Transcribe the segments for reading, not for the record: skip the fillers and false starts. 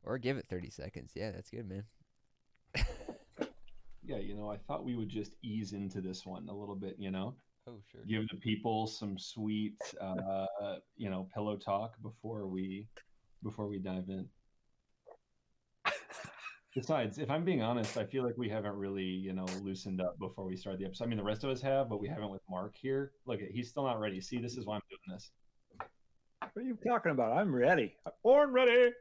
Or give it 30 seconds. Yeah, that's good, man. Yeah, I thought we would just ease into this one a little bit, Oh, sure. give the people some sweet, pillow talk before we dive in. Besides, if I'm being honest, I feel like we haven't really, loosened up before we start the episode. I mean, the rest of us have, but we haven't with Mark here. Look, he's still not ready. See, this is why I'm doing this. What are you talking about? I'm ready. I'm born ready.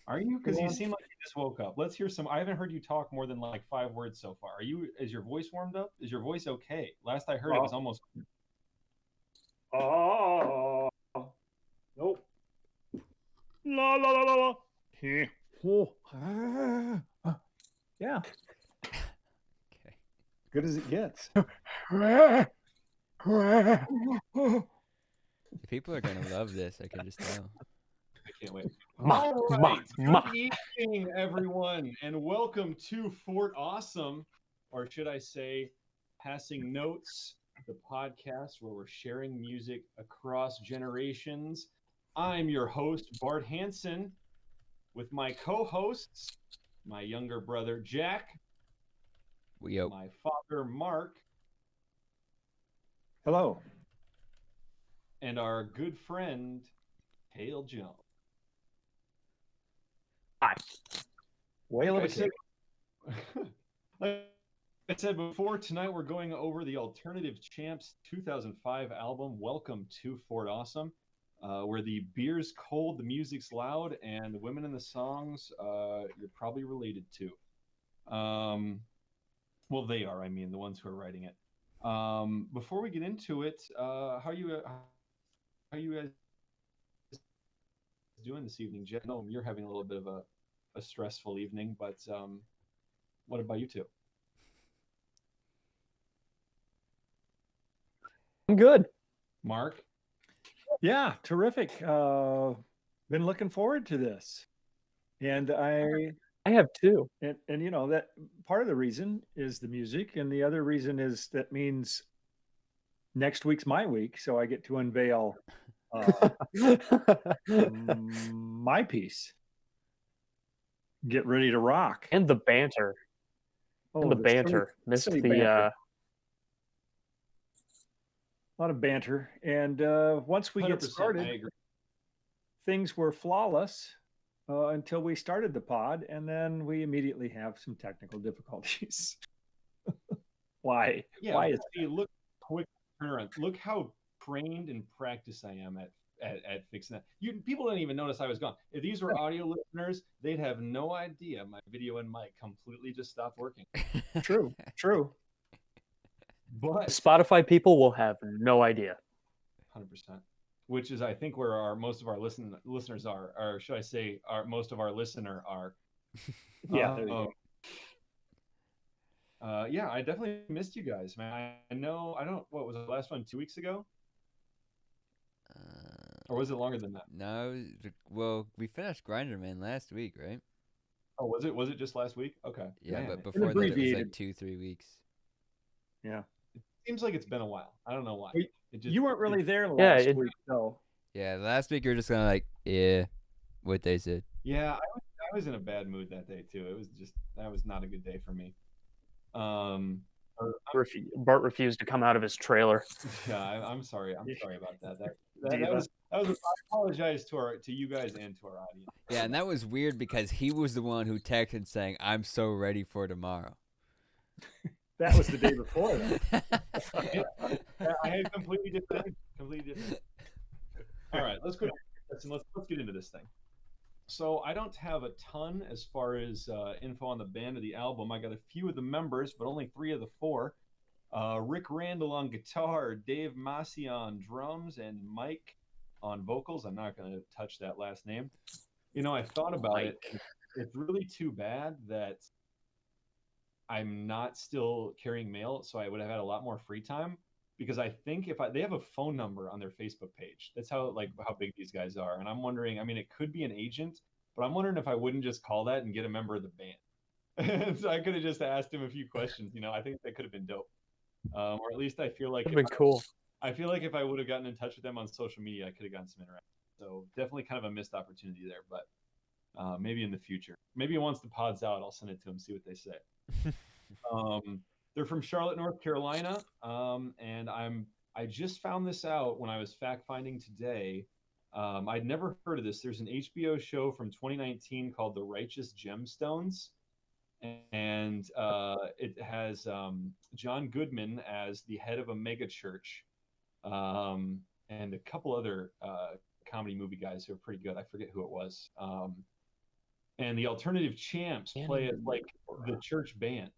Are you? Because you seem like you just woke up. Let's hear some. I haven't heard you talk more than like 5 words so far. Is your voice warmed up? Is your voice okay? Last I heard, it was almost. Oh, nope. La la la la la. Yeah. Okay. Good as it gets. People are going to love this. I can just tell. I can't wait. All right. Good evening, everyone, and welcome to Fort Awesome, or should I say, Passing Notes, the podcast where we're sharing music across generations. I'm your host, Bart Hansen, with my co-hosts, my younger brother, Jack, my father, Mark, hello, and our good friend, Hale Jones. Hi. Whale of a kid. Like I said before, tonight we're going over the Alternative Champs 2005 album, Welcome to Fort Awesome, where the beer's cold, the music's loud, and the women in the songs you're probably related to. Well, they are, I mean, the ones who are writing it. Before we get into it, how are you guys doing this evening? Jen, I know you're having a little bit of a stressful evening, but what about you two? I'm good. Mark? Yeah, terrific. Been looking forward to this. And I have too. And that part of the reason is the music, and the other reason is that means next week's my week, so I get to unveil my piece. Get ready to rock. And the banter. Oh, the banter. Missed the banter. A lot of banter. And once we get started, things were flawless until we started the pod, and then we immediately have some technical difficulties. Why? Yeah, why is look quick turnaround. Look how trained and practiced I am at fixing that. People didn't even notice I was gone. If these were audio listeners, they'd have no idea my video and mic completely just stopped working. True. But Spotify people will have no idea. 100%. Which is, I think, where most of our listeners are, or should I say, most of our listener are. Yeah. There you go. Yeah, I definitely missed you guys, man. What was the last one, 2 weeks ago? Or was it longer than that? No, well, we finished Grinder Man last week, right? Oh, was it just last week? Okay. Yeah, man, but before that it was like 2-3 weeks. Yeah. It seems like it's been a while. I don't know why. You weren't really there last week, though. Yeah, last week you were just kind of like, yeah, what they said. Yeah, I was in a bad mood that day too. That was not a good day for me. Bart refused to come out of his trailer. Yeah, I'm sorry. I'm sorry about that. That was. I apologize to you guys and to our audience. Yeah, and that was weird because he was the one who texted saying, "I'm so ready for tomorrow." That was the day before. I had completely different. All right, let's go. Let's get into this thing. So I don't have a ton as far as info on the band or the album. I got a few of the members, but only 3 of the 4. Rick Randall on guitar, Dave Massey on drums, and Mike on vocals. I'm not going to touch that last name. I thought about it. It's really too bad that I'm not still carrying mail, so I would have had a lot more free time. Because I think they have a phone number on their Facebook page. That's how big these guys are. And I'm wondering, I mean, it could be an agent, but I'm wondering if I wouldn't just call that and get a member of the band. So I could have just asked him a few questions. I think that could have been dope. Or at least I feel like it'd been cool. I feel like if I would have gotten in touch with them on social media, I could have gotten some interaction. So definitely kind of a missed opportunity there. But Maybe in the future. Maybe once the pod's out, I'll send it to them, see what they say. They're from Charlotte, North Carolina, and I just found this out when I was fact finding today. I'd never heard of this. There's an HBO show from 2019 called The Righteous Gemstones, and it has John Goodman as the head of a mega church, and a couple other comedy movie guys who are pretty good. I forget who it was. And the Alternative Champs play it like the church band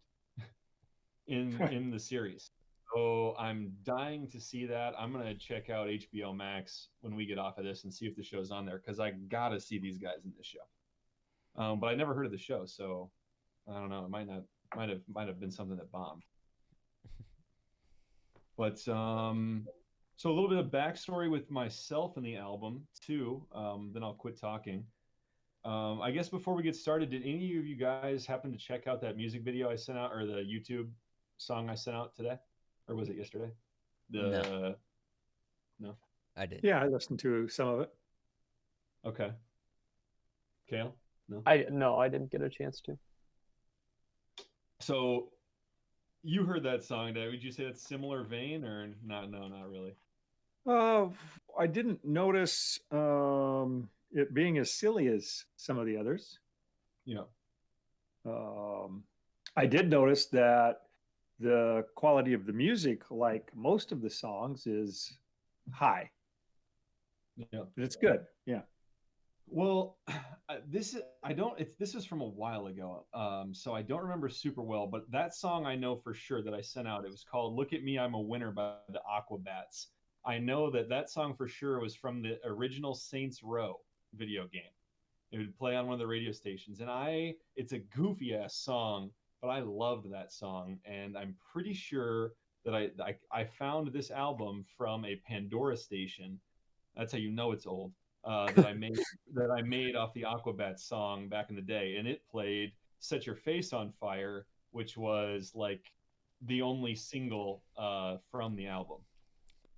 in the series. So I'm dying to see that. I'm gonna check out HBO Max when we get off of this and see if the show's on there, because I gotta see these guys in this show. But I never heard of the show, so I don't know. It might have been something that bombed. But so a little bit of backstory with myself and the album too. Then I'll quit talking. I guess before we get started, did any of you guys happen to check out that music video I sent out, or the YouTube song I sent out today, or was it yesterday? No, I did. Yeah, I listened to some of it. Okay. Kale? No. I didn't get a chance to. So you heard that song, Dad. Would you say it's similar vein or not? No, not really. I didn't notice it being as silly as some of the others. Yeah. I did notice that the quality of the music, like most of the songs, is high. Yeah. But it's good. Yeah. Well, this is from a while ago, so I don't remember super well. But that song I know for sure that I sent out. It was called "Look at Me, I'm a Winner" by the Aquabats. I know that song for sure was from the original Saints Row video game. It would play on one of the radio stations, and it's a goofy ass song, but I loved that song, and I'm pretty sure that I found this album from a Pandora station. That's how you know it's old. That I made off the Aquabats song back in the day, and it played "Set Your Face on Fire," which was like the only single from the album.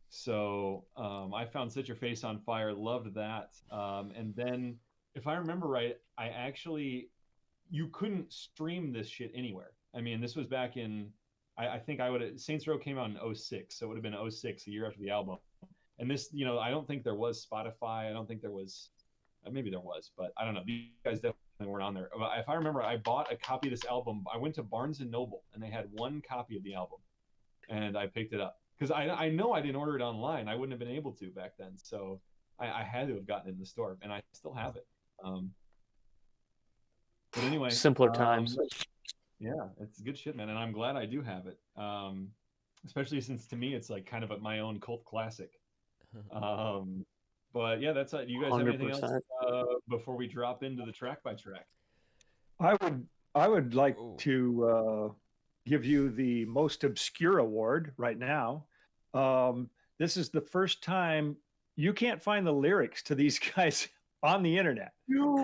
So I found "Set Your Face on Fire," loved that, and then if I remember right, you couldn't stream this shit anywhere. I mean, this was back in I think Saints Row came out in 06, so it would have been 06, a year after the album. And this, I don't think there was Spotify. I don't think there was, maybe there was, but I don't know. These guys definitely weren't on there. If I remember, I bought a copy of this album. I went to Barnes and Noble, and they had one copy of the album, and I picked it up because I know I didn't order it online. I wouldn't have been able to back then, so I had to have gotten it in the store, and I still have it. But anyway, simpler times. Yeah, it's good shit, man, and I'm glad I do have it. Especially since to me it's like kind of my own cult classic. But yeah, that's it. Do you guys have anything else before we drop into the track by track? I would like to give you the most obscure award right now. This is the first time you can't find the lyrics to these guys on the internet. Dude,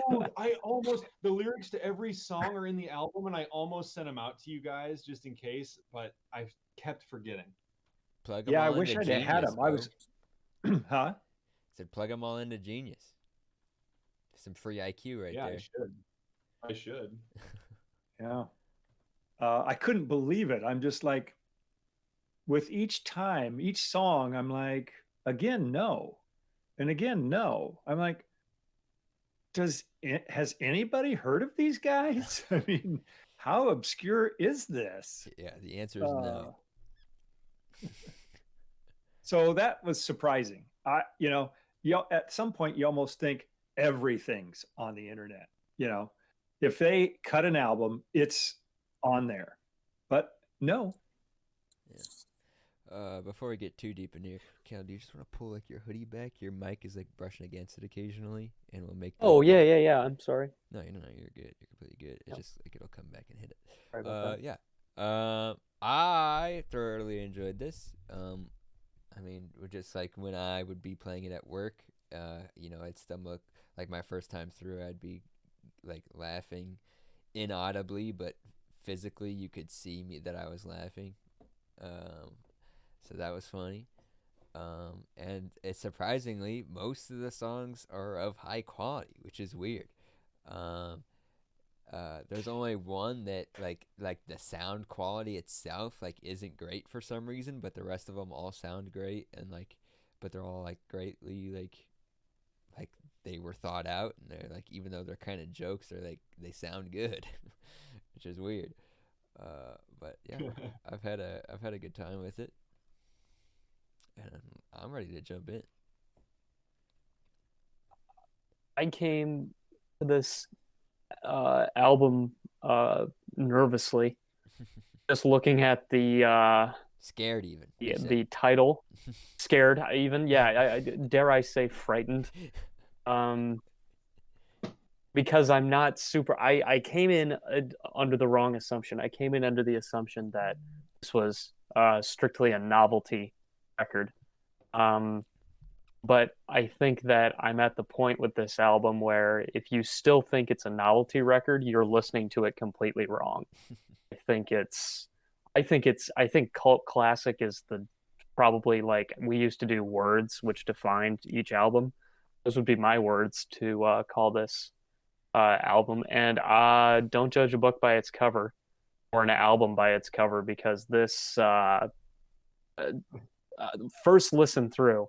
the lyrics to every song are in the album, and I almost sent them out to you guys just in case, but I kept forgetting. I wish I'd had them. I was, huh? Said plug them all into Genius. Some free IQ right there. Yeah, I should. Yeah. I couldn't believe it. I'm just like, with each song, I'm like, again, no. And again, no. I'm like, has anybody heard of these guys? I mean, how obscure is this? Yeah, the answer is no. So that was surprising. At some point you almost think everything's on the internet. If they cut an album, it's on there. But no. Yeah. Before we get too deep in here, Cal, do you just want to pull like your hoodie back? Your mic is like brushing against it occasionally, and we'll make. Yeah. I'm sorry. No, you're good. You're completely good. It's just like it'll come back and hit it. Sorry about that. Yeah. I thoroughly enjoyed this. I mean, just like when I would be playing it at work, I'd stumble like my first time through, I'd be like laughing inaudibly, but physically you could see me that I was laughing. So that was funny. And it's surprisingly, most of the songs are of high quality, which is weird. There's only one that like the sound quality itself like isn't great for some reason, but the rest of them all sound great, and like but they're all like greatly like they were thought out, and they're like, even though they're kind of jokes, they're like they sound good, which is weird. But yeah, I've had a good time with it, and I'm ready to jump in. I came to this album nervously, just looking at the Scared even. the title, scared even. Yeah, I dare I say frightened. Because I'm not super. I came in under the wrong assumption. I came in under the assumption that this was strictly a novelty record. But I think that I'm at the point with this album where if you still think it's a novelty record, you're listening to it completely wrong. I think cult classic is the probably, like, we used to do words which defined each album. Those would be my words to call this album. And don't judge a book by its cover, or an album by its cover, because this first listen through,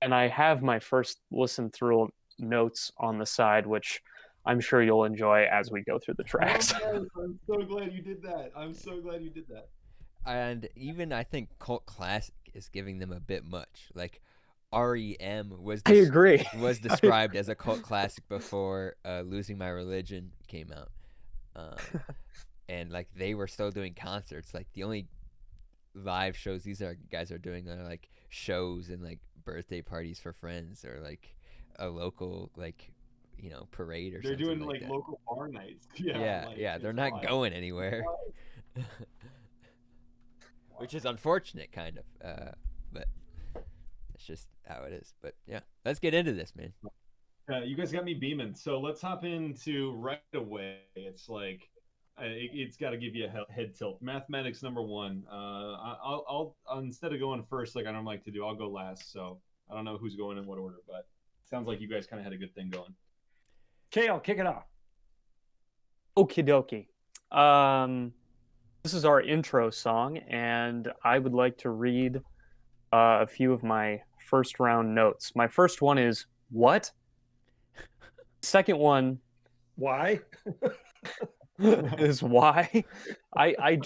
and I have my first listen through notes on the side, which I'm sure you'll enjoy as we go through the tracks. Oh, I'm so glad you did that. And even I think cult classic is giving them a bit much. Like REM was I agree. was described as a cult classic before Losing My Religion came out. And like they were still doing concerts. Like the only live shows these guys are doing are like shows and like birthday parties for friends, or like a local like parade or they're something. They're doing like that. Local bar nights. Yeah, they're not going anywhere. Which is unfortunate, kind of, but it's just how it is. But yeah, let's get into this, man. You guys got me beaming, so let's hop into right away. It's like it's got to give you a head tilt. Mathematics number one. I'll instead of going first like I don't like to do, I'll go last. So I don't know who's going in what order, but it sounds like you guys kind of had a good thing going. Kale, kick it off. Okie dokie. This is our intro song, and I would like to read a few of my first round notes. My first one is, what? Second one, why? is why. I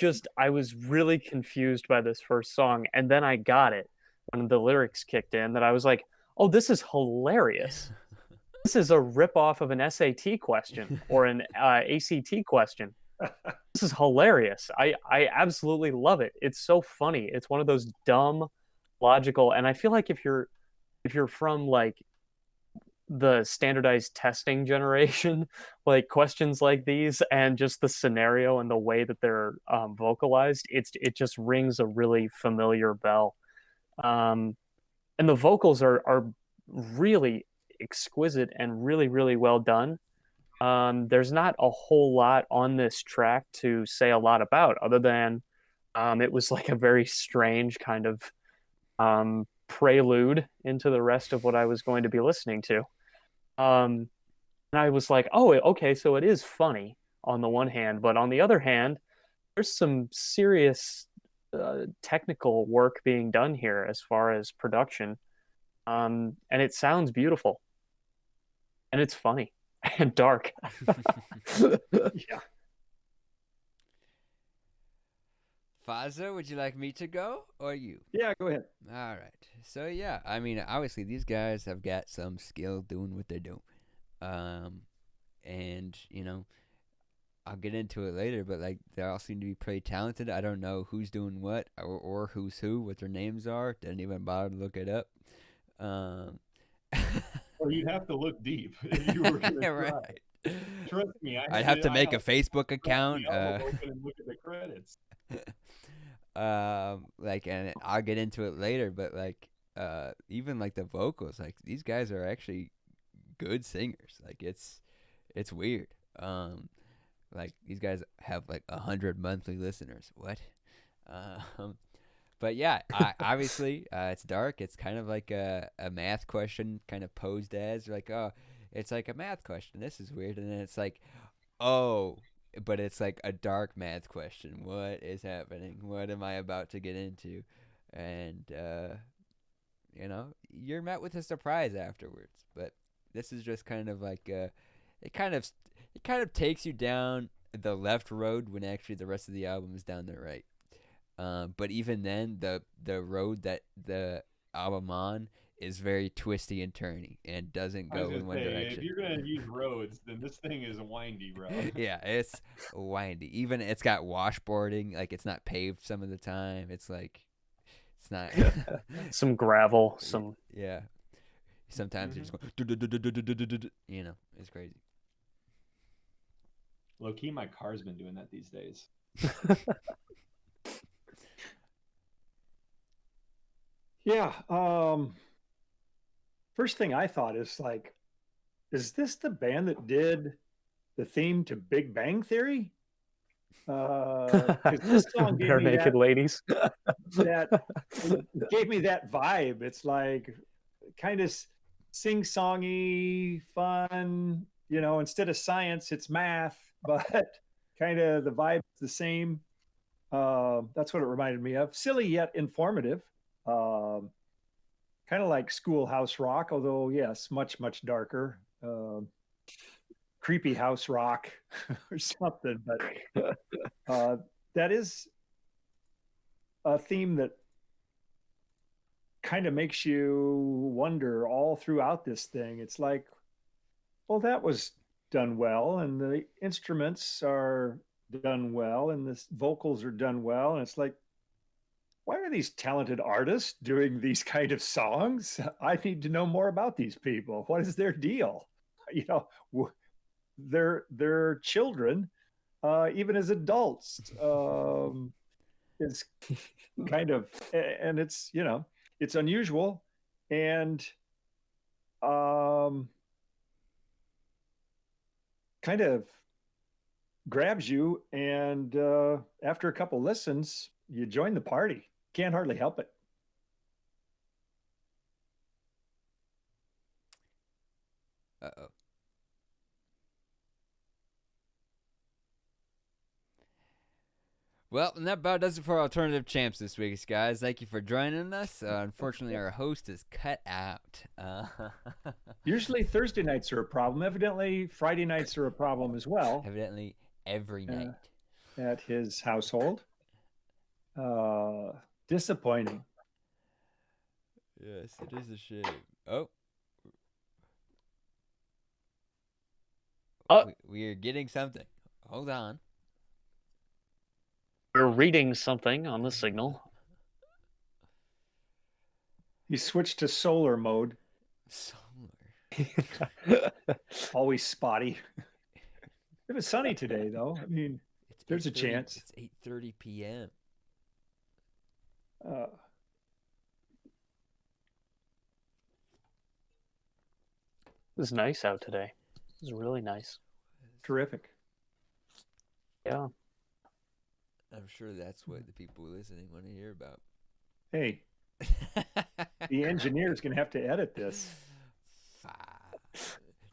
was really confused by this first song, and then I got it when the lyrics kicked in, that I was like, oh, this is hilarious. This is a ripoff of an SAT question or an ACT question. This is hilarious. I absolutely love it. It's so funny. It's one of those dumb, logical, and I feel like if you're from like the standardized testing generation, like questions like these and just the scenario and the way that they're vocalized, it just rings a really familiar bell. And the vocals are really exquisite and really, really well done. There's not a whole lot on this track to say a lot about, other than it was like a very strange kind of prelude into the rest of what I was going to be listening to. And I was like, oh, okay, so it is funny on the one hand, but on the other hand, there's some serious technical work being done here as far as production. And it sounds beautiful. And it's funny. And dark. Yeah. Faza, would you like me to go or you? Yeah, go ahead. All right. So yeah, I mean, obviously these guys have got some skill doing what they're doing, and I'll get into it later. But like, they all seem to be pretty talented. I don't know who's doing what or who's who, what their names are. Didn't even bother to look it up. Well, you'd have to look deep if you were going to right. Trust me, I'd have to make a Facebook account. Open and look at the credits. Like, and I'll get into it later, but like, even like the vocals, like these guys are actually good singers. Like it's weird. Like these guys have like 100 monthly listeners. What? But yeah, obviously, it's dark. It's kind of like a math question, kind of posed as like, oh, it's like a math question. This is weird. And then it's like, oh, but it's like a dark math question. What is happening? What am I about to get into? And you're met with a surprise afterwards. But this is just kind of like it kind of takes you down the left road when actually the rest of the album is down the right. But even then, the road that the album on is very twisty and turny and doesn't go in one direction. If you're gonna use roads, then this thing is windy, bro. Yeah, it's windy. Even it's got washboarding. Like it's not paved some of the time. It's like it's not some gravel. Some yeah. Sometimes you're just going. It's crazy. Low key, my car's been doing that these days. Yeah. First thing I thought is like, is this the band that did the theme to Big Bang Theory? This song gave Bare Naked Ladies. That gave me that vibe. It's like kind of sing-songy, fun. Instead of science, it's math, but kind of the vibe's the same. That's what it reminded me of. Silly yet informative. Kind of like Schoolhouse Rock, although yes, much, much darker. Creepy house rock or something. But that is a theme that kind of makes you wonder all throughout this thing. It's like, well, that was done well, and the instruments are done well, and the vocals are done well, and it's like, why are these talented artists doing these kind of songs? I need to know more about these people. What is their deal? They're children, even as adults. It's kind of, and it's it's unusual, and kind of grabs you. And after a couple listens, you join the party. Can't hardly help it. Uh-oh. Well, and that about does it for Alternative Champs this week, guys. Thank you for joining us. Unfortunately, our host is cut out. Usually Thursday nights are a problem. Evidently, Friday nights are a problem as well. Evidently, every night. At his household. Disappointing. Yes, it is a shame. Oh. We are getting something. Hold on. We're reading something on the signal. He switched to solar mode. Solar. Always spotty. It was sunny today, though. I mean, there's a chance. It's 8:30 p.m. It was nice out today. It was really nice. Terrific. Yeah. I'm sure that's what the people listening want to hear about. Hey, the engineer's going to have to edit this.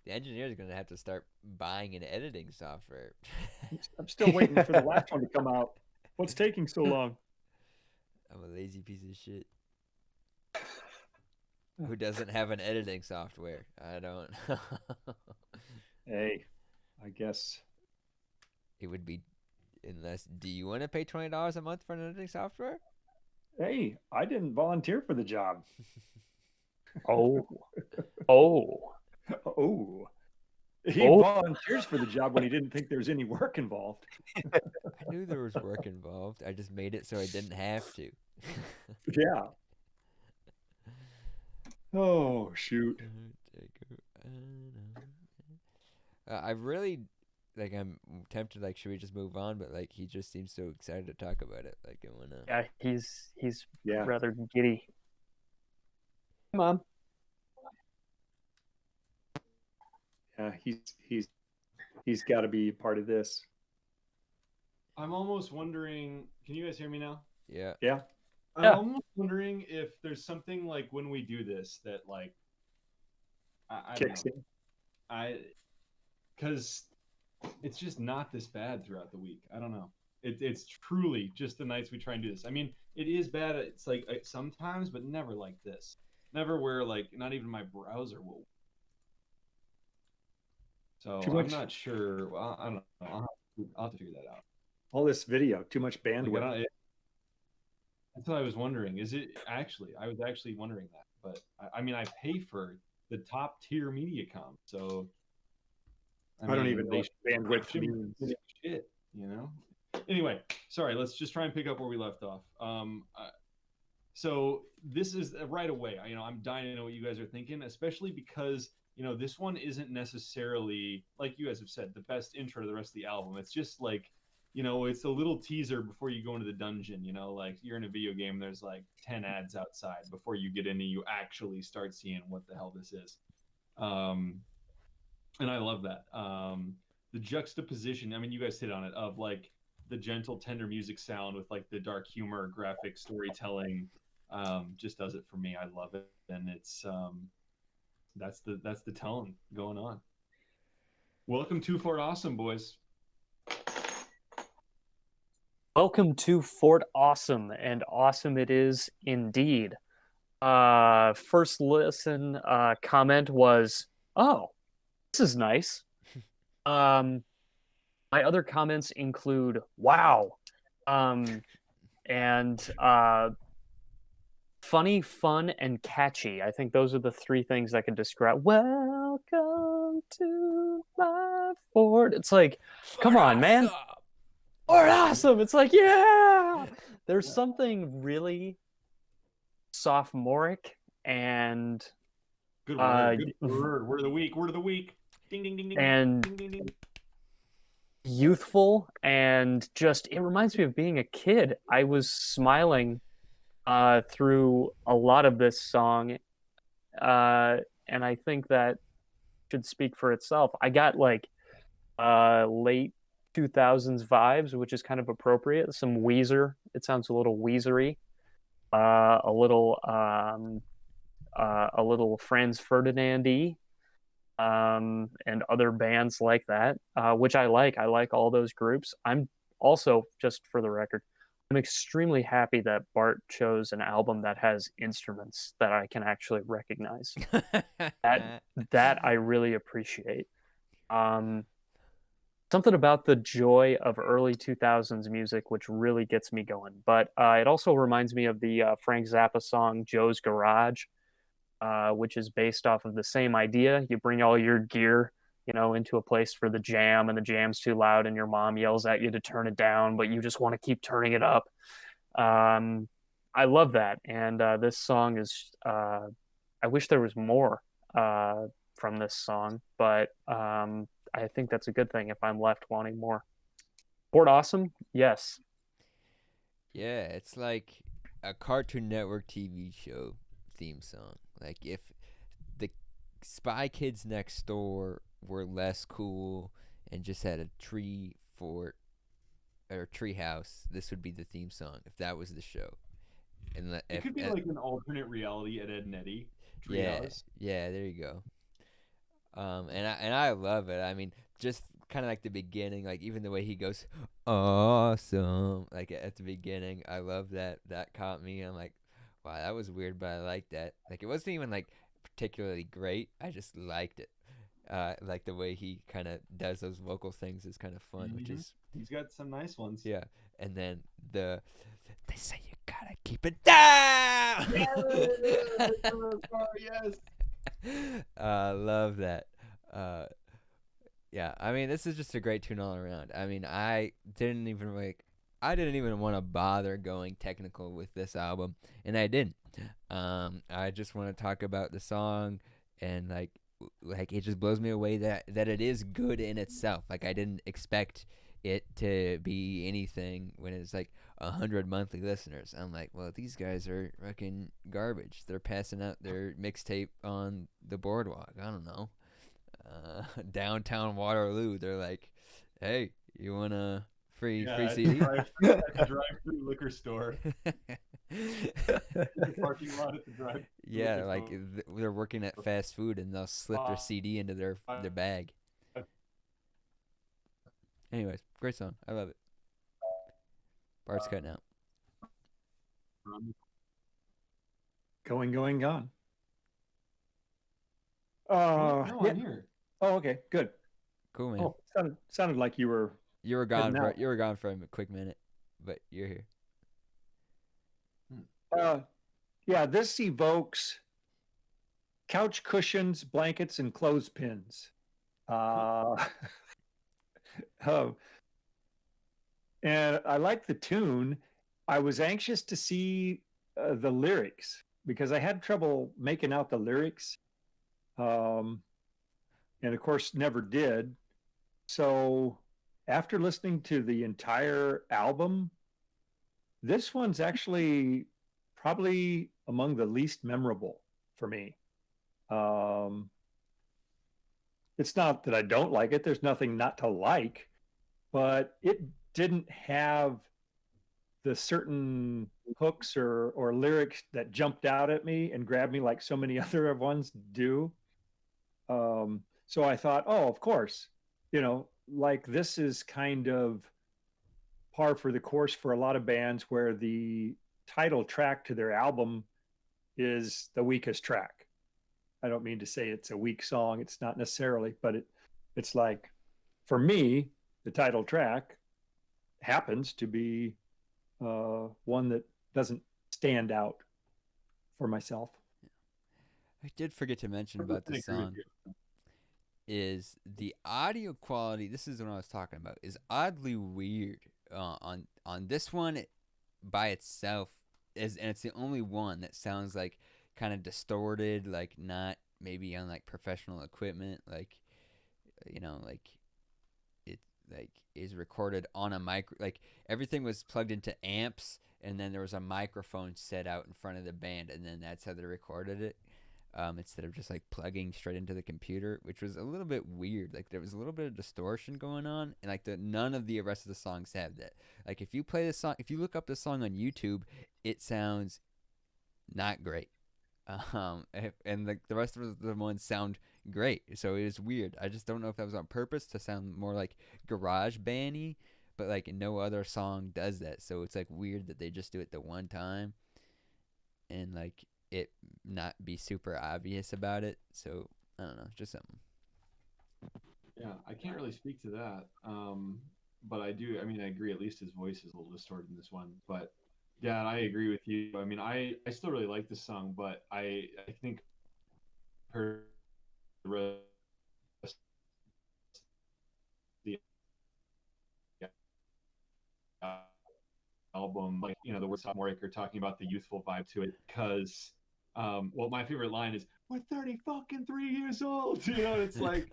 The engineer's going to have to start buying an editing software. I'm still waiting for the last one to come out. What's taking so long? I'm a lazy piece of shit. Who doesn't have an editing software? I don't. Hey, I guess it would be, unless, do you want to pay $20 a month for an editing software? Hey, I didn't volunteer for the job. Oh. He volunteers for the job when he didn't think there was any work involved. I knew there was work involved. I just made it so I didn't have to. Yeah. Oh, shoot. I really, I'm tempted, should we just move on? But, he just seems so excited to talk about it. I want to... Yeah, he's rather giddy. Come on. Yeah, he's got to be part of this. I'm almost wondering, can you guys hear me now? Yeah. Yeah. I'm almost wondering if there's something when we do this that I kicks don't know. in. because it's just not this bad throughout the week. I don't know. It's truly just the nights we try and do this. I mean, it is bad. It's like sometimes, but never like this. Never where like not even my browser will. So I'm not sure. Well, I don't know. I'll have to figure that out. All this video, too much bandwidth. That's what I was wondering. Is it actually? I was actually wondering that. But I mean, I pay for the top tier MediaCom, so I don't even know what bandwidth means. Shit, you know. Anyway, sorry. Let's just try and pick up where we left off. So this is right away. I'm dying to know what you guys are thinking, especially because this one isn't necessarily, like you guys have said, the best intro to the rest of the album. It's just like, it's a little teaser before you go into the dungeon. Like you're in a video game, there's like 10 ads outside before you get in and you actually start seeing what the hell this is. And I love that. The juxtaposition, I mean, you guys hit on it, of like the gentle, tender music sound with like the dark humor, graphic storytelling, just does it for me. I love it. And it's, that's the tone going on. Welcome to Fort Awesome, boys. Welcome to Fort Awesome, and awesome it is indeed. First listen comment was, oh, this is nice. My other comments include, wow, and funny, fun, and catchy. I think those are the three things I can describe. Welcome to my Fort. It's like, come on, man. Fort Awesome. It's like, yeah. There's something really sophomoric and good word. Good word. Word of the week. Word of the week. Ding ding ding ding. And ding, ding, ding. Youthful, and just it reminds me of being a kid. I was smiling through a lot of this song, and I think that should speak for itself. I got like late 2000s vibes, which is kind of appropriate. Some Weezer. It sounds a little Weezery. A little Franz Ferdinand-y, and other bands like that, which I like. I like all those groups. I'm also, just for the record, I'm extremely happy that Bart chose an album that has instruments that I can actually recognize. that I really appreciate. Something about the joy of early 2000s music which really gets me going. But it also reminds me of the Frank Zappa song Joe's Garage, which is based off of the same idea. You bring all your gear, into a place for the jam, and the jam's too loud and your mom yells at you to turn it down, but you just want to keep turning it up. I love that. And this song is, I wish there was more from this song, but I think that's a good thing if I'm left wanting more. Fort Awesome? Yes. Yeah, it's like a Cartoon Network TV show theme song. Like if the Spy Kids Next Door were less cool and just had a tree fort or tree house, this would be the theme song if that was the show. And it could be like an alternate reality at Ed and Eddie. Yeah, there you go. And I love it. I mean, just kind of like the beginning, like even the way he goes, awesome, like at the beginning, I love that. That caught me. I'm like, wow, that was weird, but I liked that. Like it wasn't even like particularly great. I just liked it. Like the way he kind of does those vocal things is kind of fun, which is he's got some nice ones. Yeah, and then they say you gotta keep it down. Yes. I love that. Yeah, I mean, this is just a great tune all around. I mean, I didn't even want to bother going technical with this album, and I didn't. I just want to talk about the song, and like it just blows me away that it is good in itself. Like I didn't expect it to be anything when it's like 100 monthly listeners. I'm like, well, these guys are fucking garbage. They're passing out their mixtape on the boardwalk. I don't know. Downtown Waterloo. They're like, hey, you want a free CD? Drive-through liquor store. Parking lot at the drive. Yeah, like they're working at fast food and they'll slip their CD into their bag. Anyways, great song. I love it. Bart's cutting out. Going, gone. No, yeah. I'm here. Oh, okay, good. Cool, man. Oh, sounded like you were gone for a quick minute, but you're here. Yeah, this evokes couch cushions, blankets, and clothespins. And I like the tune. I was anxious to see the lyrics because I had trouble making out the lyrics. And of course, never did. So after listening to the entire album, this one's actually probably among the least memorable for me. It's not that I don't like it. There's nothing not to like, but it didn't have the certain hooks or lyrics that jumped out at me and grabbed me like so many other ones do. So I thought, oh, of course, like this is kind of par for the course for a lot of bands where the title track to their album is the weakest track. I don't mean to say it's a weak song. It's not necessarily, but it's like, for me, the title track happens to be one that doesn't stand out for myself. I did forget to mention about this song is the audio quality. This is what I was talking about. Is oddly weird on this one by itself. And it's the only one that sounds like kind of distorted, like not maybe on like professional equipment, like like it like is recorded on a micro, like everything was plugged into amps and then there was a microphone set out in front of the band and then that's how they recorded it, instead of just like plugging straight into the computer, which was a little bit weird. Like there was a little bit of distortion going on, and like none of the rest of the songs have that. Like if you play this song, if you look up the song on YouTube, it sounds not great. And the rest of the ones sound great. So it was weird. I just don't know if that was on purpose to sound more like garage bandy, but like no other song does that. So it's like weird that they just do it the one time and like it not be super obvious about it. So I don't know, just something. Yeah, I can't really speak to that. But I do. I mean, I agree. At least his voice is a little distorted in this one. But yeah, I agree with you. I mean, I still really like this song, but I think her the album, like the words Tom Morricker talking about the youthful vibe to it, because well, my favorite line is "We're 33 years old." It's like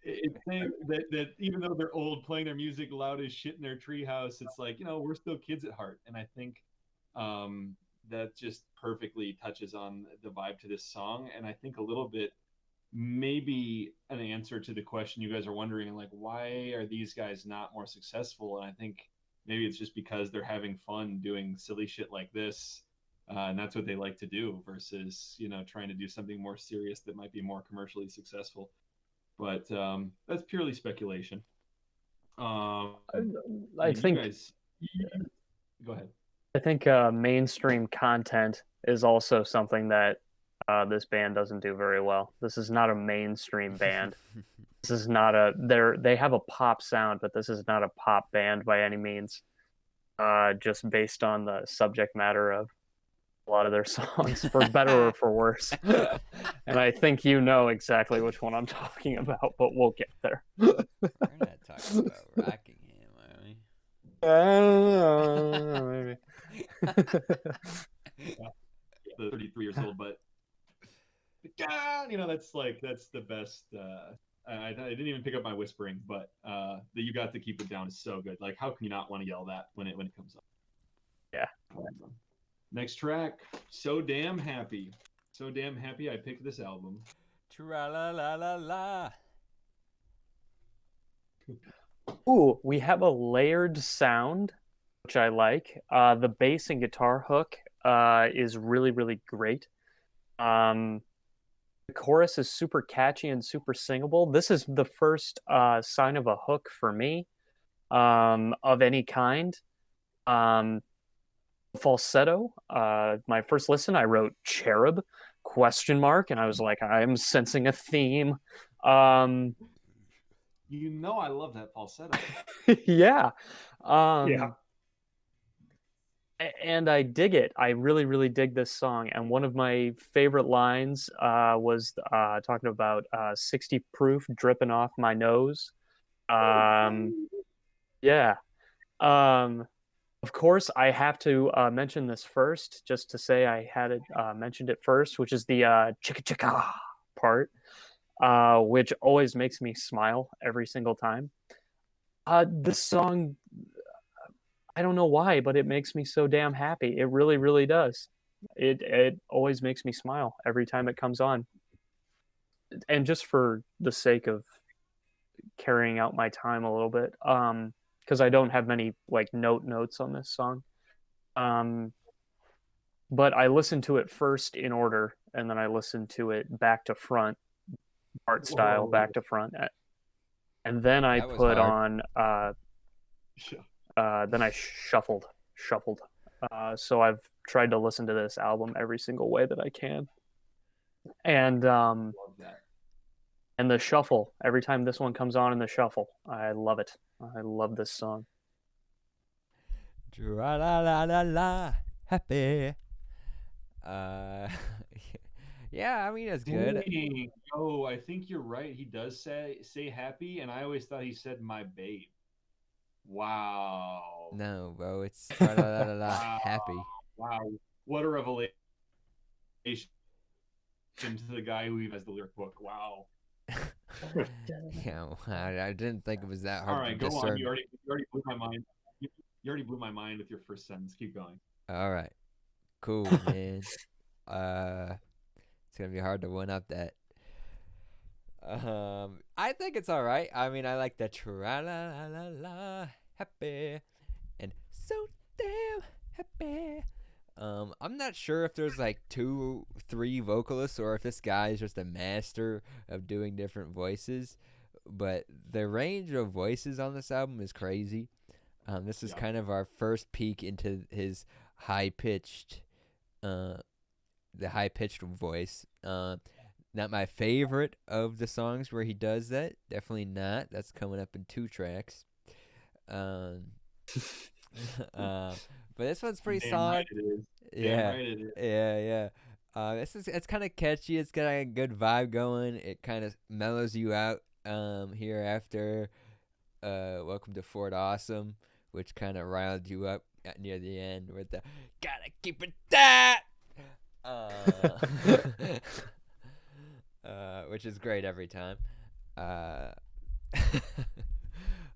it's saying that even though they're old, playing their music loud as shit in their treehouse, it's like we're still kids at heart, and I think that just perfectly touches on the vibe to this song. And I think a little bit maybe an answer to the question you guys are wondering, like, why are these guys not more successful? And I think maybe it's just because they're having fun doing silly shit like this, and that's what they like to do versus trying to do something more serious that might be more commercially successful. But that's purely speculation. I think go ahead. I think mainstream content is also something that this band doesn't do very well. This is not a mainstream band. This is not they have a pop sound, but this is not a pop band by any means. Just based on the subject matter of a lot of their songs, for better or for worse. And I think you know exactly which one I'm talking about, but we'll get there. We're not talking about Rockingham, are we? Maybe. The 33 years old, but that's the best. I didn't even pick up my whispering, but that you got to keep it down is so good. Like, how can you not want to yell that when it comes up? Yeah. Next track, So Damn Happy. So Damn Happy, I picked this album. Tra-la-la-la-la. Ooh, we have a layered sound, which I like. The bass and guitar hook is really, really great. The chorus is super catchy and super singable. This is the first sign of a hook for me, of any kind. Falsetto, my first listen, I wrote cherub ? And I was like, I'm sensing a theme. I love that falsetto. Yeah. Yeah. And I dig it. I really, really dig this song. And one of my favorite lines was talking about 60 proof dripping off my nose. Yeah. Of course, I have to mention this first, just to say I had it mentioned it first, which is the chicka chicka part, which always makes me smile every single time. This song, I don't know why, but it makes me so damn happy. It really, really does. It always makes me smile every time it comes on. And just for the sake of carrying out my time a little bit, because I don't have many like notes on this song. But I listened to it first in order, and then I listened to it back to front, Bart style, back to front, and then I put on. Then I shuffled. So I've tried to listen to this album every single way that I can, and and the shuffle every time this one comes on in the shuffle, I love it. I love this song. La la la la, happy. Yeah, I mean it's good. Oh, I think you're right. He does say happy, and I always thought he said my babe. Wow. No, bro, it's la la la la, happy. Wow, what a revelation to the guy who even has the lyric book. Wow. Yeah, I didn't think it was that hard. All right, go on. You already blew my mind. You already blew my mind with your first sentence. Keep going. All right, cool, man. It's gonna be hard to one up that. I think it's all right. I mean, I like the tra la la la la happy and so damn happy. I'm not sure if there's like 2-3 vocalists or if this guy is just a master of doing different voices, but the range of voices on this album is crazy. This is kind of our first peek into his high-pitched voice. Not my favorite of the songs where he does that. Definitely not. That's coming up in 2 tracks. But this one's pretty solid. Right yeah, right it is. yeah. It's kind of catchy. It's got a good vibe going. It kind of mellows you out. Here after, Welcome to Fort Awesome, which kind of riled you up near the end with the gotta keep it that. Which is great every time.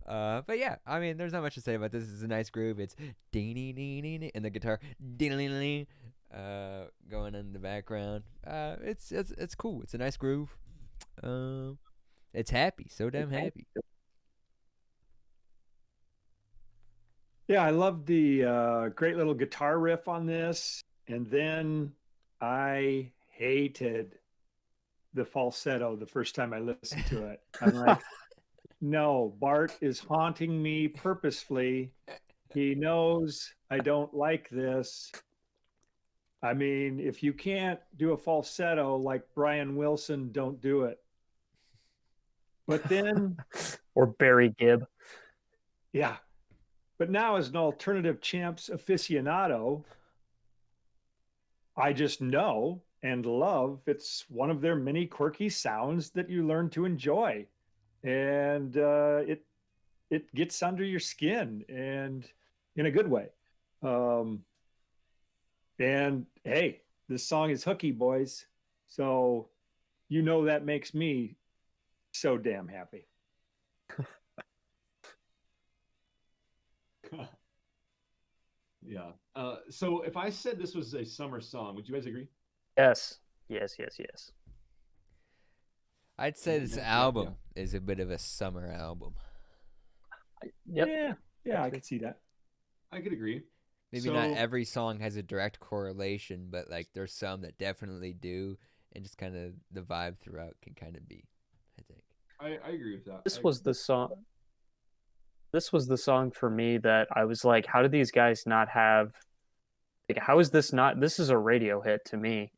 But yeah, I mean, there's not much to say about this. It's a nice groove. It's ding and the guitar ding going in the background. It's cool. It's a nice groove. It's happy. So damn happy. Yeah, I love the great little guitar riff on this, and then I hated the falsetto the first time I listened to it. I'm like, no, Bart is haunting me purposefully. He knows I don't like this. I mean, if you can't do a falsetto like Brian Wilson, don't do it. But then... or Barry Gibb. Yeah. But now as an Alternative Champs aficionado, I just know and love it's one of their many quirky sounds that you learn to enjoy. And it gets under your skin, and in a good way. And hey, this song is hooky, boys. So you know that makes me so damn happy. Yeah. So if I said this was a summer song, would you guys agree? Yes. I'd say this album is a bit of a summer album. Yep. Yeah, I could see that. I could agree. Maybe not every song has a direct correlation, but like there's some that definitely do, and just kind of the vibe throughout can kind of be, I think. I agree with that. This was the song. This was the song for me that I was like, how do these guys not have? Like, how is this not? This is a radio hit to me.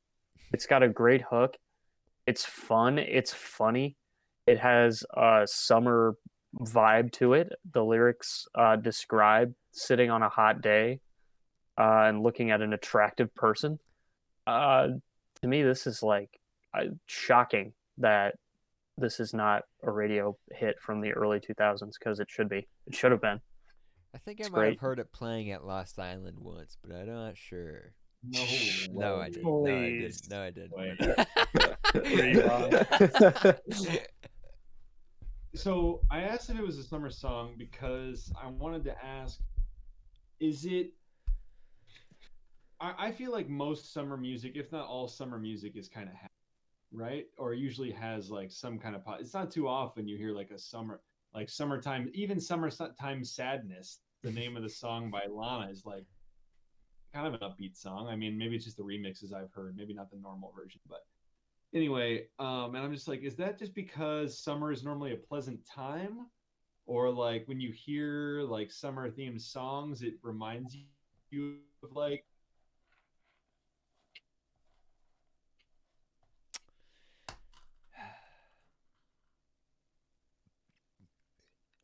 It's got a great hook. It's fun. It's funny. It has a summer vibe to it. The lyrics describe sitting on a hot day and looking at an attractive person. To me, this is like shocking that this is not a radio hit from the early 2000s, because it should be. It should have been. I think I might have heard it playing at Lost Island once, but I'm not sure. No, I didn't. No, I didn't. So I asked if it was a summer song because I wanted to ask, is it... I feel like most summer music, if not all summer music, is kind of happy, right? Or usually has like some kind of... It's not too often you hear like a summer... Like Summertime, even Summertime Sadness, the name of the song by Lana, is like kind of an upbeat song. I mean, maybe it's just the remixes I've heard, maybe not the normal version. But anyway, and I'm just like, is that just because summer is normally a pleasant time? Or like when you hear like summer themed songs, it reminds you of like...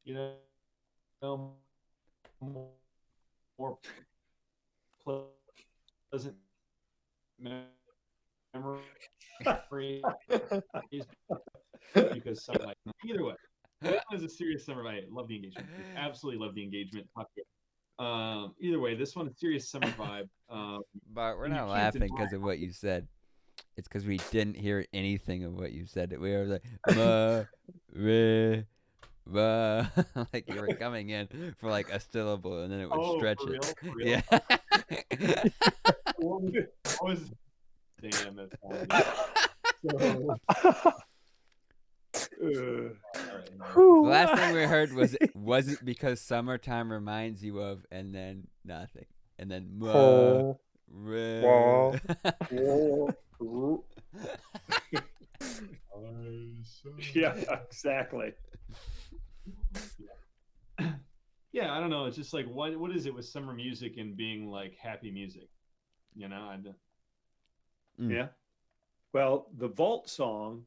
You know, more pleasant memories because something like... Either way, it was a serious summer vibe. Love the engagement. Absolutely love the engagement. Either way, this one is serious summer vibe. But we're not laughing because of what you said. It's because we didn't hear anything of what you said. We were like, like you were coming in for like a syllable and then it would stretch for it. Real? Yeah. Damn, that's funny. The last thing we heard was it because summertime reminds you of, and then nothing, and then Yeah, exactly. Yeah, I don't know. It's just like, what is it with summer music and being like happy music? You know, Yeah. Well, the Vault song,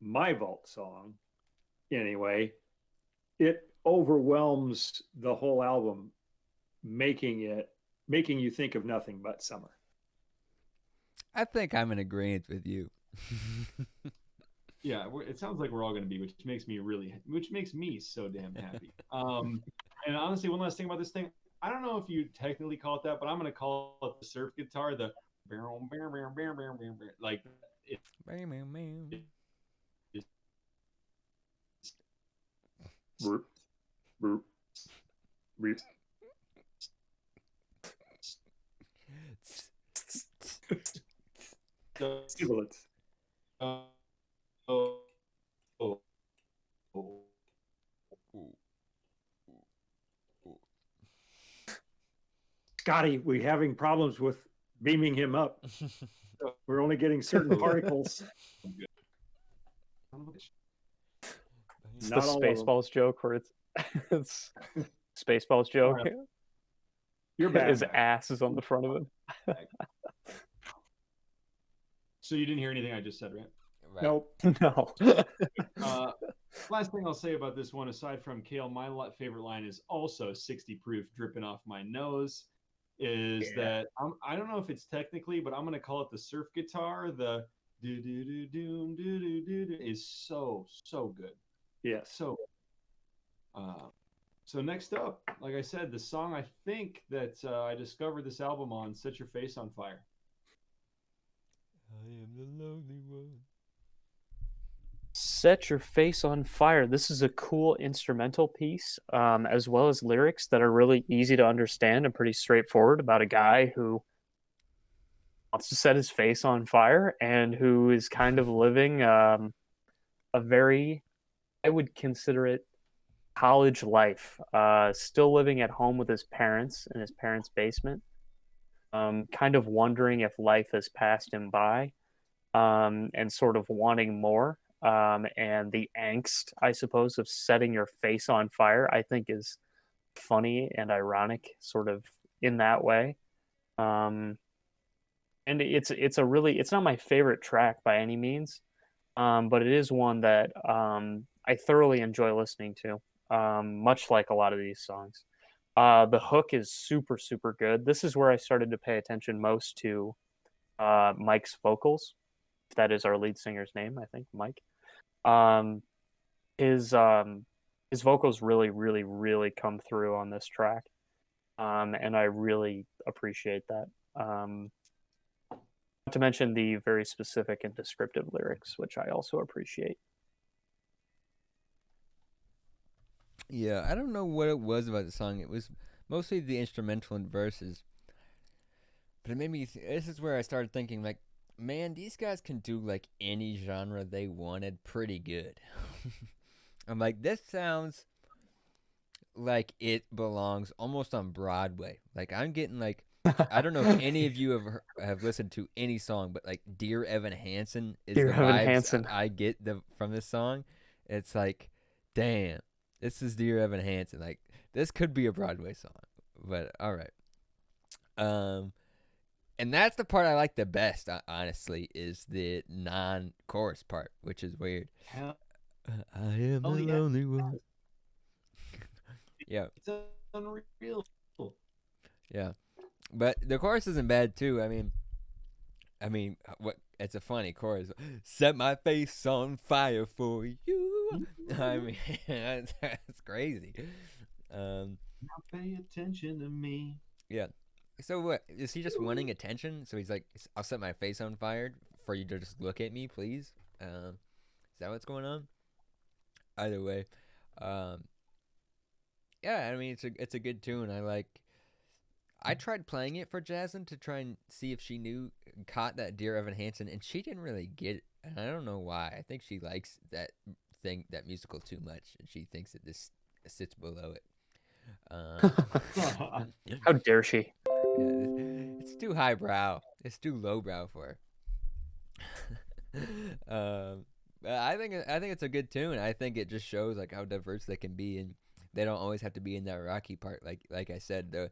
my Vault song, anyway, it overwhelms the whole album, making you think of nothing but summer. I think I'm in agreement with you. Yeah, it sounds like we're all going to be, which makes me so damn happy. And honestly, one last thing about this thing, I don't know if you technically call it that, but I'm going to call it the surf guitar, the like it, Scotty, we're having problems with beaming him up. We're only getting certain particles. It's the Spaceballs joke where it's Spaceballs joke. You're bad. His ass is on the front of him. So you didn't hear anything I just said, right? Nope. No. Last thing I'll say about this one, aside from Kale, my favorite line is also 60 proof dripping off my nose. That I don't know if it's technically, but I'm going to call it the surf guitar. The do do do do do do do is so good. Yeah. So next up, like I said, the song I think that I discovered this album on, "Set Your Face on Fire." I am the lonely one. Set Your Face on Fire. This is a cool instrumental piece, as well as lyrics that are really easy to understand and pretty straightforward about a guy who wants to set his face on fire and who is kind of living a very, I would consider it college life, still living at home with his parents in his parents' basement, kind of wondering if life has passed him by, and sort of wanting more. And the angst, I suppose, of setting your face on fire, I think is funny and ironic, sort of in that way. Um, and it's not my favorite track by any means, but it is one that I thoroughly enjoy listening to, much like a lot of these songs. The hook is super, super good. This is where I started to pay attention most to Mike's vocals. That is our lead singer's name, I think, Mike. Um, his vocals really, really, really come through on this track, and I really appreciate that. Not to mention the very specific and descriptive lyrics, which I also appreciate. Yeah, I don't know what it was about the song. It was mostly the instrumental and verses. But it made me. This is where I started thinking, like, man, these guys can do like any genre they wanted pretty good. I'm like, this sounds like it belongs almost on Broadway. Like, I'm getting like, I don't know if any of you have listened to any song, but like Dear Evan Hansen is Dear the Evan vibes Hansen. I get from this song. It's like, damn, this is Dear Evan Hansen. Like, this could be a Broadway song, but all right. And that's the part I like the best, honestly, is the non-chorus part, which is weird. I am the lonely one. Yeah. It's unreal. Yeah. But the chorus isn't bad too. I mean, what? It's a funny chorus. Set my face on fire for you. I mean, that's crazy. Now pay attention to me. Yeah. So what? Is he just wanting attention? So he's like, I'll set my face on fire for you to just look at me, please. Is that what's going on? Either way, yeah. I mean, it's a good tune. I tried playing it for Jasmine to try and see if she caught that Dear Evan Hansen, and she didn't really get it. And I don't know why. I think she likes that musical too much, and she thinks that this sits below it. How dare she? Yeah, it's too highbrow. It's too lowbrow for her. I think it's a good tune. I think it just shows like how diverse they can be, and they don't always have to be in that rocky part. Like I said, the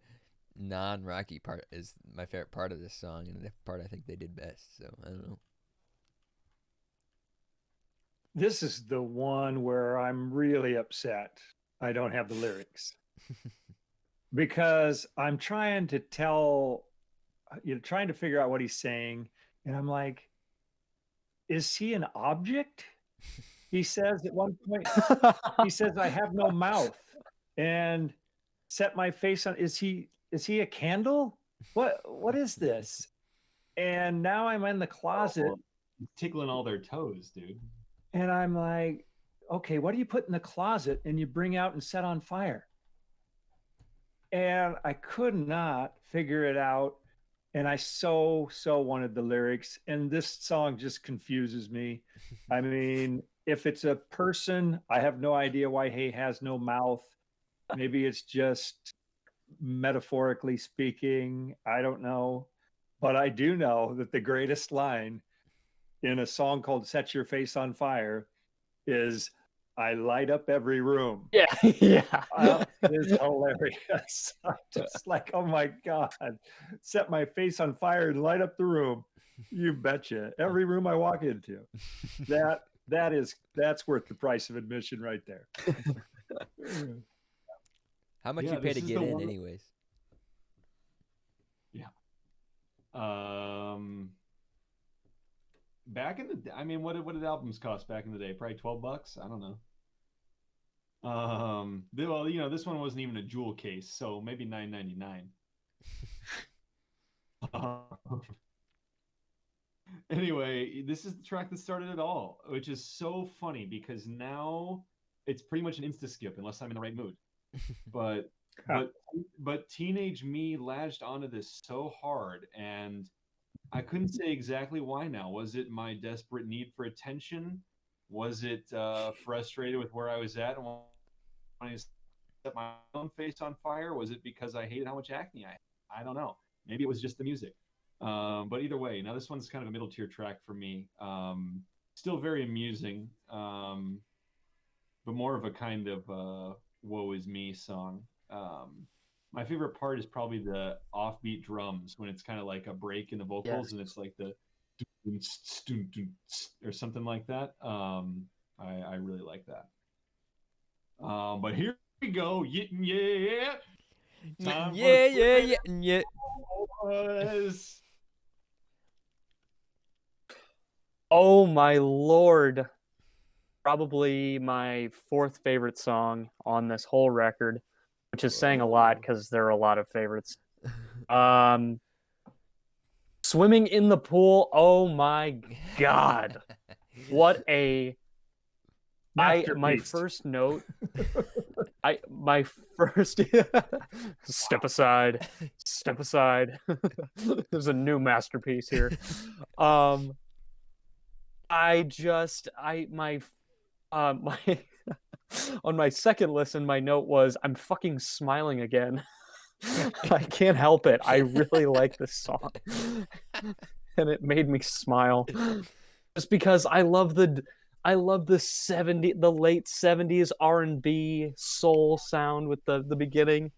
non-rocky part is my favorite part of this song, and the part I think they did best. So I don't know. This is the one where I'm really upset I don't have the lyrics. Because I'm trying to trying to figure out what he's saying, and I'm like, is he an object? He says at one point, he says, I have no mouth, and set my face on. Is he a candle? What is this? And now I'm in the closet. Tickling all their toes, dude. And I'm like, okay, what do you put in the closet and you bring out and set on fire? And I could not figure it out. And I so wanted the lyrics. And this song just confuses me. I mean, if it's a person, I have no idea why he has no mouth. Maybe it's just metaphorically speaking. I don't know. But I do know that the greatest line in a song called Set Your Face on Fire is, I light up every room. Yeah, yeah. It's hilarious. I'm just like, oh my God, set my face on fire and light up the room. You betcha. Every room I walk into. That's worth the price of admission right there. How much you pay to get in, anyways? Yeah. Back in the, I mean, what did albums cost back in the day? Probably $12. I don't know. Well, you know, this one wasn't even a jewel case, so maybe $9.99. Anyway, this is the track that started it all, which is so funny because now it's pretty much an insta skip unless I'm in the right mood. But teenage me latched onto this so hard, and I couldn't say exactly why now. Was it my desperate need for attention? Was it frustrated with where I was at and wanting to set my own face on fire? Was it because I hated how much acne I had? I don't know. Maybe it was just the music. But either way, now this one's kind of a middle tier track for me. Still very amusing, but more of a kind of woe is me song. My favorite part is probably the offbeat drums when it's kind of like a break in the vocals, and it's like the or something like that. I really like that. But here we go. Yeah. Yeah. Oh my lord. Probably my fourth favorite song on this whole record, which is saying a lot because there are a lot of favorites. Swimming in the Pool. Oh my god. What a my first note. My first step aside. There's a new masterpiece here. My on my second listen, my note was, I'm fucking smiling again. I can't help it. I really like this song. And it made me smile. Just because I love the late 70s R&B soul sound with the beginning.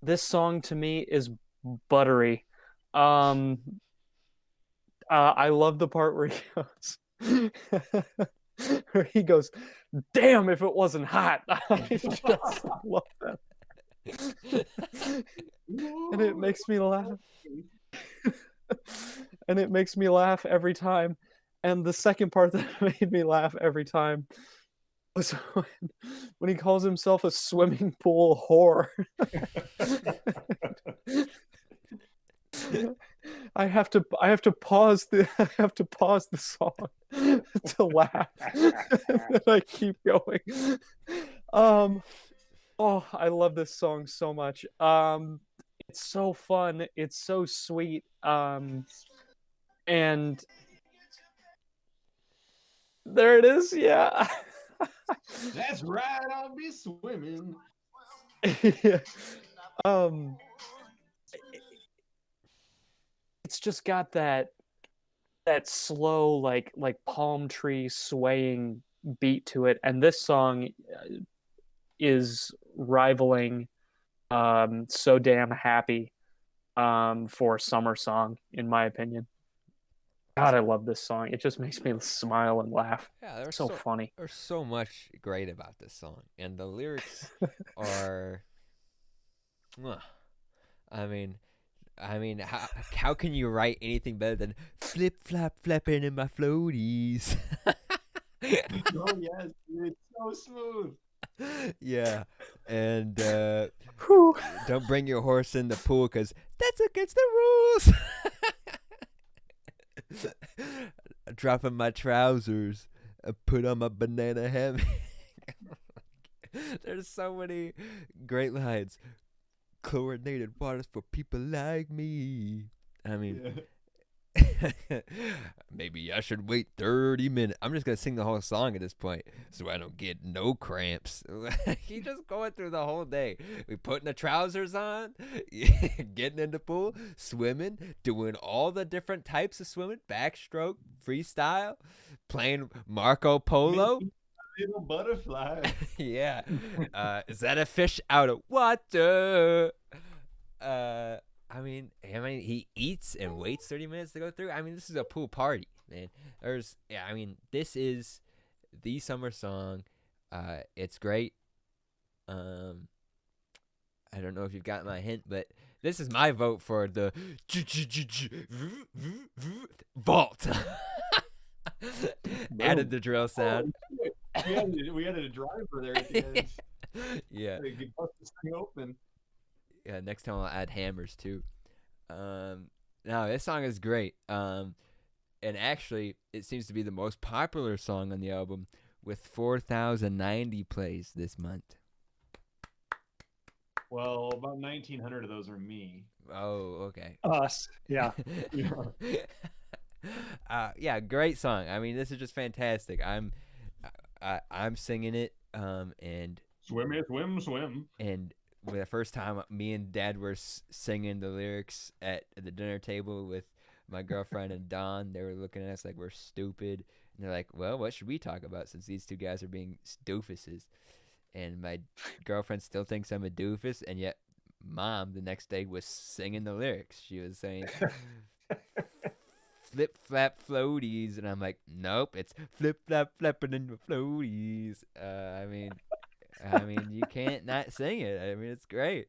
This song to me is buttery. I love the part where he goes, damn if it wasn't hot. I just love that. And it makes me laugh. And it makes me laugh every time. And the second part that made me laugh every time was when he calls himself a swimming pool whore. I have to pause the song to laugh. And I keep going. Oh, I love this song so much. It's so fun. It's so sweet. And there it is. Yeah. That's right. I'll be swimming. Yeah. It's just got that slow like palm tree swaying beat to it, and this song is rivaling So Damn Happy for a summer song, in my opinion. God, I love this song. It just makes me smile and laugh. Yeah, it's so funny. There's so much great about this song, and the lyrics are I mean, how can you write anything better than flip flap flapping in my floaties? Oh yes, it's so smooth. Yeah, and don't bring your horse in the pool because that's against the rules. Dropping my trousers, I put on my banana hammock. There's so many great lines. Chlorinated waters for people like me. I mean, maybe I should wait 30 minutes. I'm just going to sing the whole song at this point so I don't get no cramps. He just going through the whole day. We putting the trousers on, getting in the pool, swimming, doing all the different types of swimming, backstroke, freestyle, playing Marco Polo. Little butterfly. Yeah. Is that a fish out of water? I mean, he eats and waits 30 minutes to go through. I mean, this is a pool party, man. This is the summer song. It's great. I don't know if you've gotten my hint, but this is my vote for the vault. Added the drill sound. We added a driver there at the end. Yeah. You could bust this thing open. Yeah, next time I'll add hammers too. No, this song is great. And actually, it seems to be the most popular song on the album with 4,090 plays this month. Well, about 1,900 of those are me. Oh, okay. Us, yeah. Yeah, great song. I mean, this is just fantastic. I'm singing it, and swim it, swim. And the first time me and Dad were singing the lyrics at the dinner table with my girlfriend and Don, they were looking at us like we're stupid, and they're like, "Well, what should we talk about since these two guys are being doofuses?" And my girlfriend still thinks I'm a doofus, and yet Mom the next day was singing the lyrics. She was saying flip flap floaties, and I'm like, nope, it's flip flap flapping in the floaties. I mean, you can't not sing it. I mean, it's great.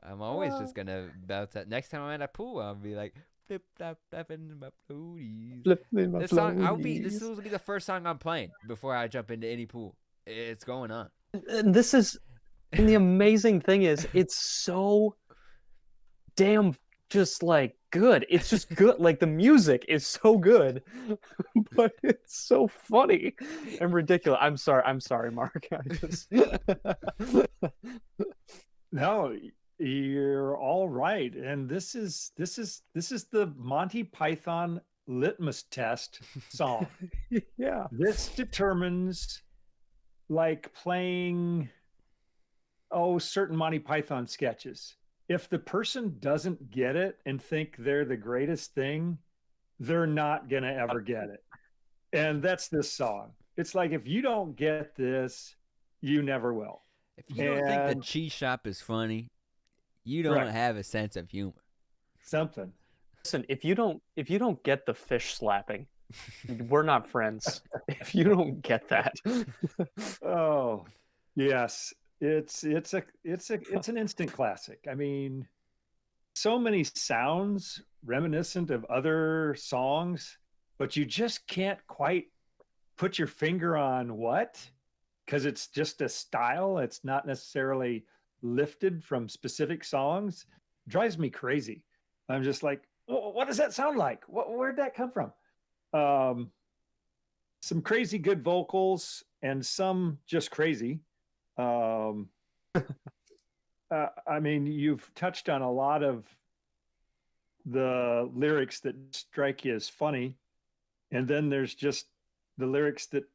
I'm always just gonna belt that. Next time I'm at a pool, I'll be like, flip flap flapping in my floaties. This song, this will be the first song I'm playing before I jump into any pool. It's going on. And the amazing thing is, it's so damn just like good. It's just good. Like the music is so good, but it's so funny and ridiculous. I'm sorry, Mark. No, you're all right. And this is the Monty Python litmus test song. Yeah. This determines, like playing certain Monty Python sketches. If the person doesn't get it and think they're the greatest thing, they're not going to ever get it. And that's this song. It's like, if you don't get this, you never will. If you don't think the cheese shop is funny, you don't have a sense of humor. Something. Listen, if you don't get the fish slapping, we're not friends. If you don't get that. Oh, yes. It's an instant classic. I mean, so many sounds reminiscent of other songs, but you just can't quite put your finger on what, because it's just a style. It's not necessarily lifted from specific songs. It drives me crazy. I'm just like, what does that sound like? Where'd that come from? Some crazy good vocals and some just crazy. I mean, you've touched on a lot of the lyrics that strike you as funny, and then there's just the lyrics that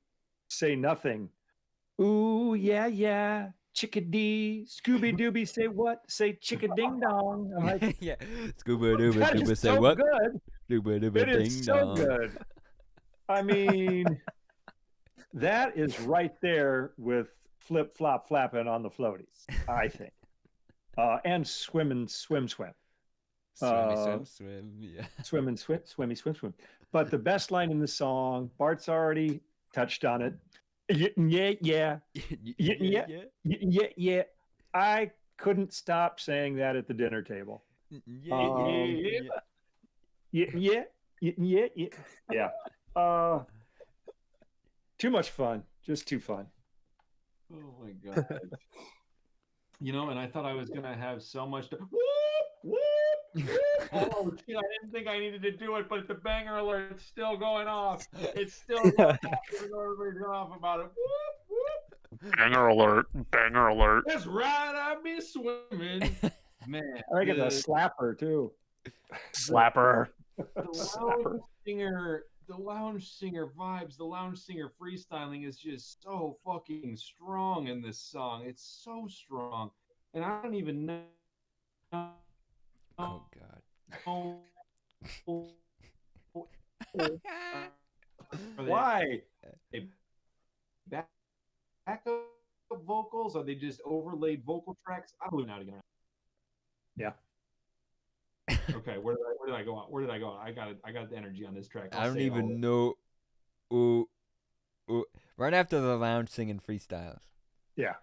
say nothing. Ooh, yeah, yeah, chickadee, Scooby Dooby, say what? Say chicka ding dong. I'm like, yeah, Scooby Dooby, Dooby, say so what? Good. Dooby Dooby, It ding is so dong. good. I mean, that is right there with flip flop flapping on the floaties, I think, and swim. Swim, yeah. Swim. But the best line in the song, Bart's already touched on it. Yeah. I couldn't stop saying that at the dinner table. Yeah. Too much fun. Just too fun. Oh my god. And I thought I was gonna have so much to oh shit, I didn't think I needed to do it, but the banger alert's still going off. It's still going off about it. Banger alert. That's right, I be swimming. Man. I think it's a slapper too. Slapper. The lounge singer vibes, the lounge singer freestyling is just so fucking strong in this song. It's so strong. And I don't even know. Oh, God. Why? Backup vocals? Are they just overlaid vocal tracks? I don't know how to get around. Yeah. Okay, where did I go on? I got the energy on this track. I don't even know. Ooh. Right after the lounge singing freestyles. Yeah.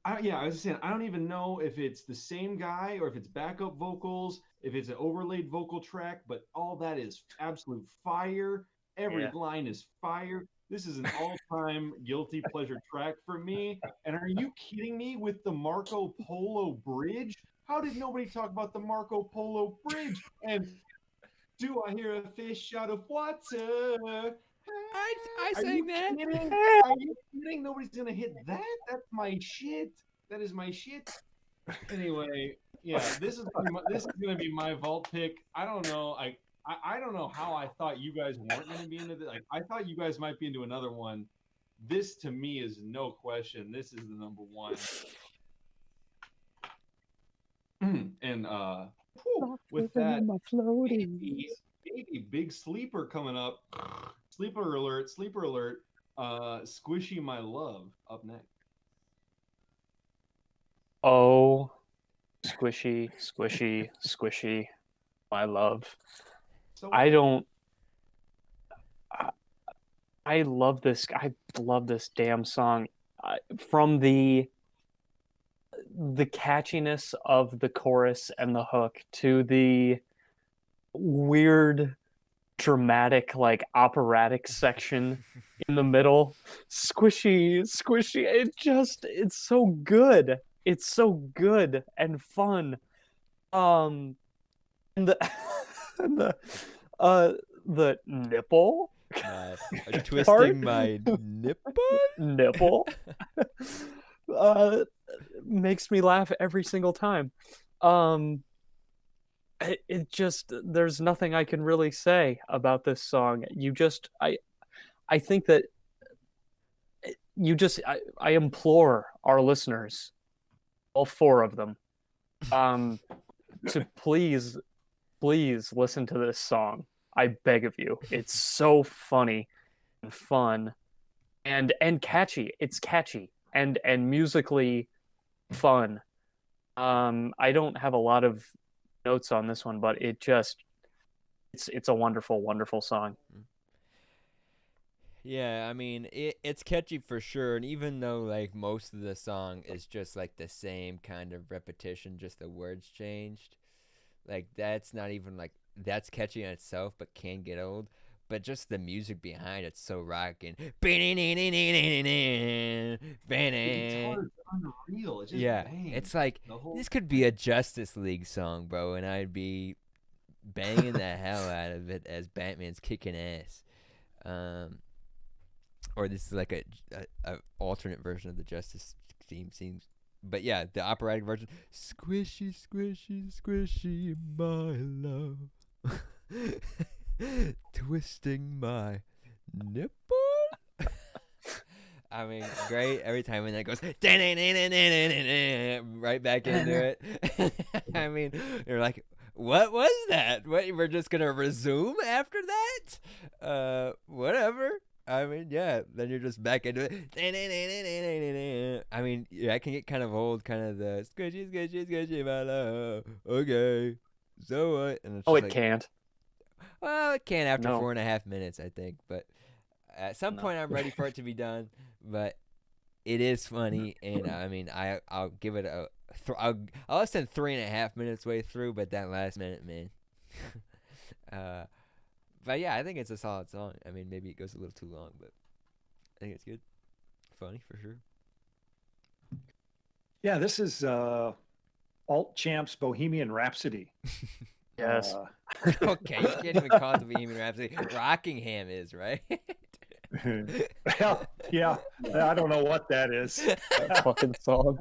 I was just saying, I don't even know if it's the same guy or if it's backup vocals, if it's an overlaid vocal track, but all that is absolute fire. Every line is fire. This is an all-time guilty pleasure track for me. And are you kidding me with the Marco Polo Bridge? How did nobody talk about the Marco Polo Bridge? And do I hear a fish out of water? I sang that. Are you kidding? Nobody's gonna hit that. That's my shit. That is my shit. Anyway, yeah, this is gonna be my vault pick. I don't know. I don't know how I thought you guys weren't gonna be into this. Like, I thought you guys might be into another one. this to me is no question. This is the number one. And with that, maybe big sleeper coming up. Sleeper alert! Sleeper alert! Squishy My Love up next. Oh, squishy, squishy, squishy, my love. So I don't. I love this. I love this damn song. From the catchiness of the chorus and the hook to the weird, dramatic, like operatic section in the middle. Squishy, squishy. It's so good. It's so good and fun. And the the nipple. Twisting my nipple makes me laugh every single time. It just, there's nothing I can really say about this song. I think that I implore our listeners, all 4 of them, to please listen to this song. I beg of you. It's so funny and fun and catchy. It's catchy and musically fun. I don't have a lot of notes on this one, but it's a wonderful, wonderful song. Yeah, I mean, it's catchy for sure, and even though like most of the song is just like the same kind of repetition, just the words changed, like that's not even like that's catchy in itself, but can get old. But just the music behind it's so rocking. Unreal. It just yeah, bangs. it's like this could be a Justice League song, bro, and I'd be banging the hell out of it as Batman's kicking ass. Or this is like a alternate version of the Justice theme seems. But yeah, the operatic version. Squishy, squishy, squishy, my love. Twisting my nipple. I mean, great. Every time when that goes right back into it. I mean, you're like, what was that? What, we're just gonna resume after that? Whatever. I mean, yeah. Then you're just back into it. I mean, yeah, I can get kind of old, kind of the squishy, squishy, squishy, my love. Okay, so what? And it's it can't. Well, it can after 4.5 minutes, I think. But at some point, I'm ready for it to be done. But it is funny, and I mean, I'll give it I'll listen 3.5 minutes way through, but that last minute, man. But yeah, I think it's a solid song. I mean, maybe it goes a little too long, but I think it's good, funny for sure. Yeah, this is Alt Champ's Bohemian Rhapsody. Yes. Okay, you can't even call it the Bohemian Rhapsody. Rockingham is, right? Well, yeah, I don't know what that is. That fucking song.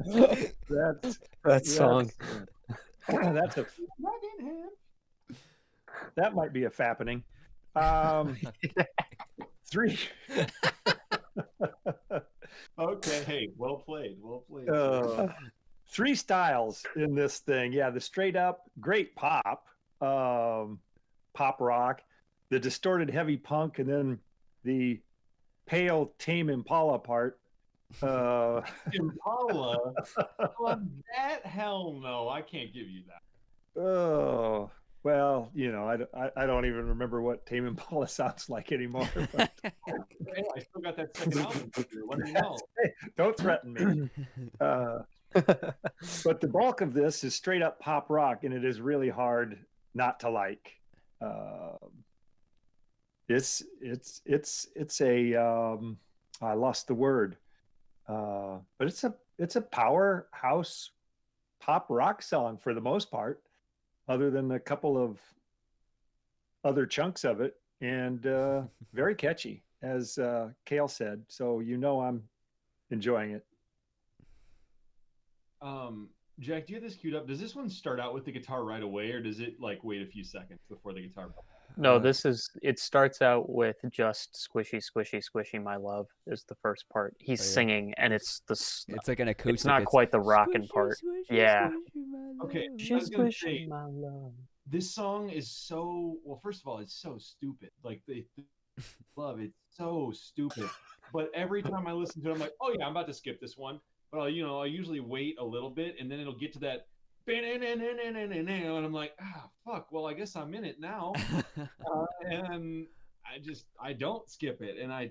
That song. That's a Rockingham. That might be a fappening. 3. Okay, hey, well played. 3 styles in this thing. Yeah, the straight up great pop, pop rock, the distorted heavy punk, and then the pale Tame Impala part. Impala? On that? Hell no, I can't give you that. Oh, well, you know, I don't even remember what Tame Impala sounds like anymore. But... Hey, I still got that second album. Let me know. Don't threaten me. But the bulk of this is straight up pop rock, and it is really hard not to like. It's a I lost the word, but it's a powerhouse pop rock song for the most part, other than a couple of other chunks of it, and very catchy, as Cale said. So I'm enjoying it. Jack, do you have this queued up? Does this one start out with the guitar right away, or does it like wait a few seconds before the guitar? No, it starts out with just squishy, squishy, squishy, my love is the first part. He's singing, and it's like an acoustic. It's not quite the rockin' part. Squishy, yeah. Okay, She's squishy, my love. This song is so, well, first of all, it's so stupid. Like, the love, it's so stupid. But every time I listen to it, I'm like, oh yeah, I'm about to skip this one. But I usually wait a little bit, and then it'll get to that, and I'm like, fuck. Well, I guess I'm in it now, and I don't skip it, and I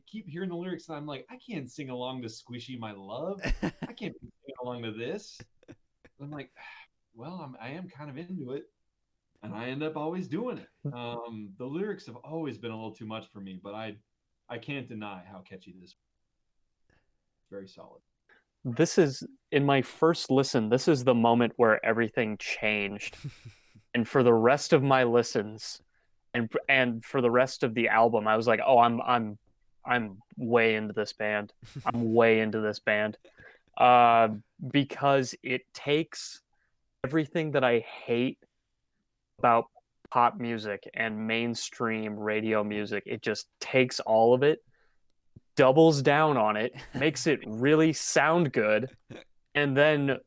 keep hearing the lyrics, and I'm like, I can't sing along to "Squishy My Love." I can't sing along to this. I'm like, well, I am kind of into it, and I end up always doing it. The lyrics have always been a little too much for me, but I can't deny how catchy this is. Very solid. This is, in my first listen, this is the moment where everything changed. And for the rest of my listens and for the rest of the album, I was like, oh, I'm way into this band. I'm way into this band. Because it takes everything that I hate about pop music and mainstream radio music. It just takes all of it, doubles down on it, makes it really sound good, and then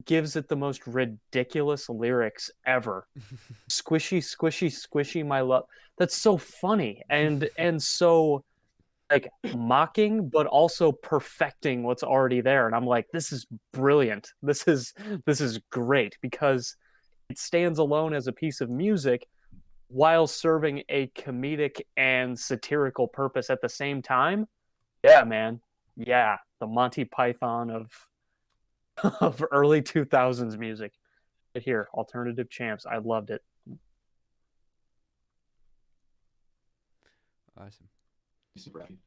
gives it the most ridiculous lyrics ever. Squishy, squishy, squishy, my love. That's so funny and so like mocking, but also perfecting what's already there. And I'm like, this is brilliant. This is great because it stands alone as a piece of music while serving a comedic and satirical purpose at the same time. Yeah, man. Yeah, the Monty Python of early 2000s music. Right here, Alternative Champs. I loved it. Awesome. Super happy.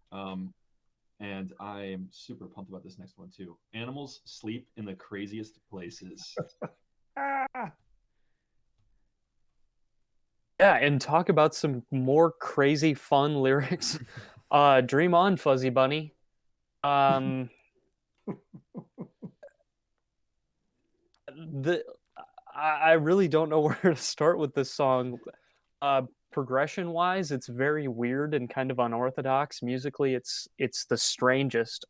And I am super pumped about this next one too. Animals sleep in the craziest places. Yeah, and talk about some more crazy fun lyrics. Dream on, Fuzzy Bunny. I really don't know where to start with this song. Progression wise, it's very weird and kind of unorthodox. Musically, it's the strangest,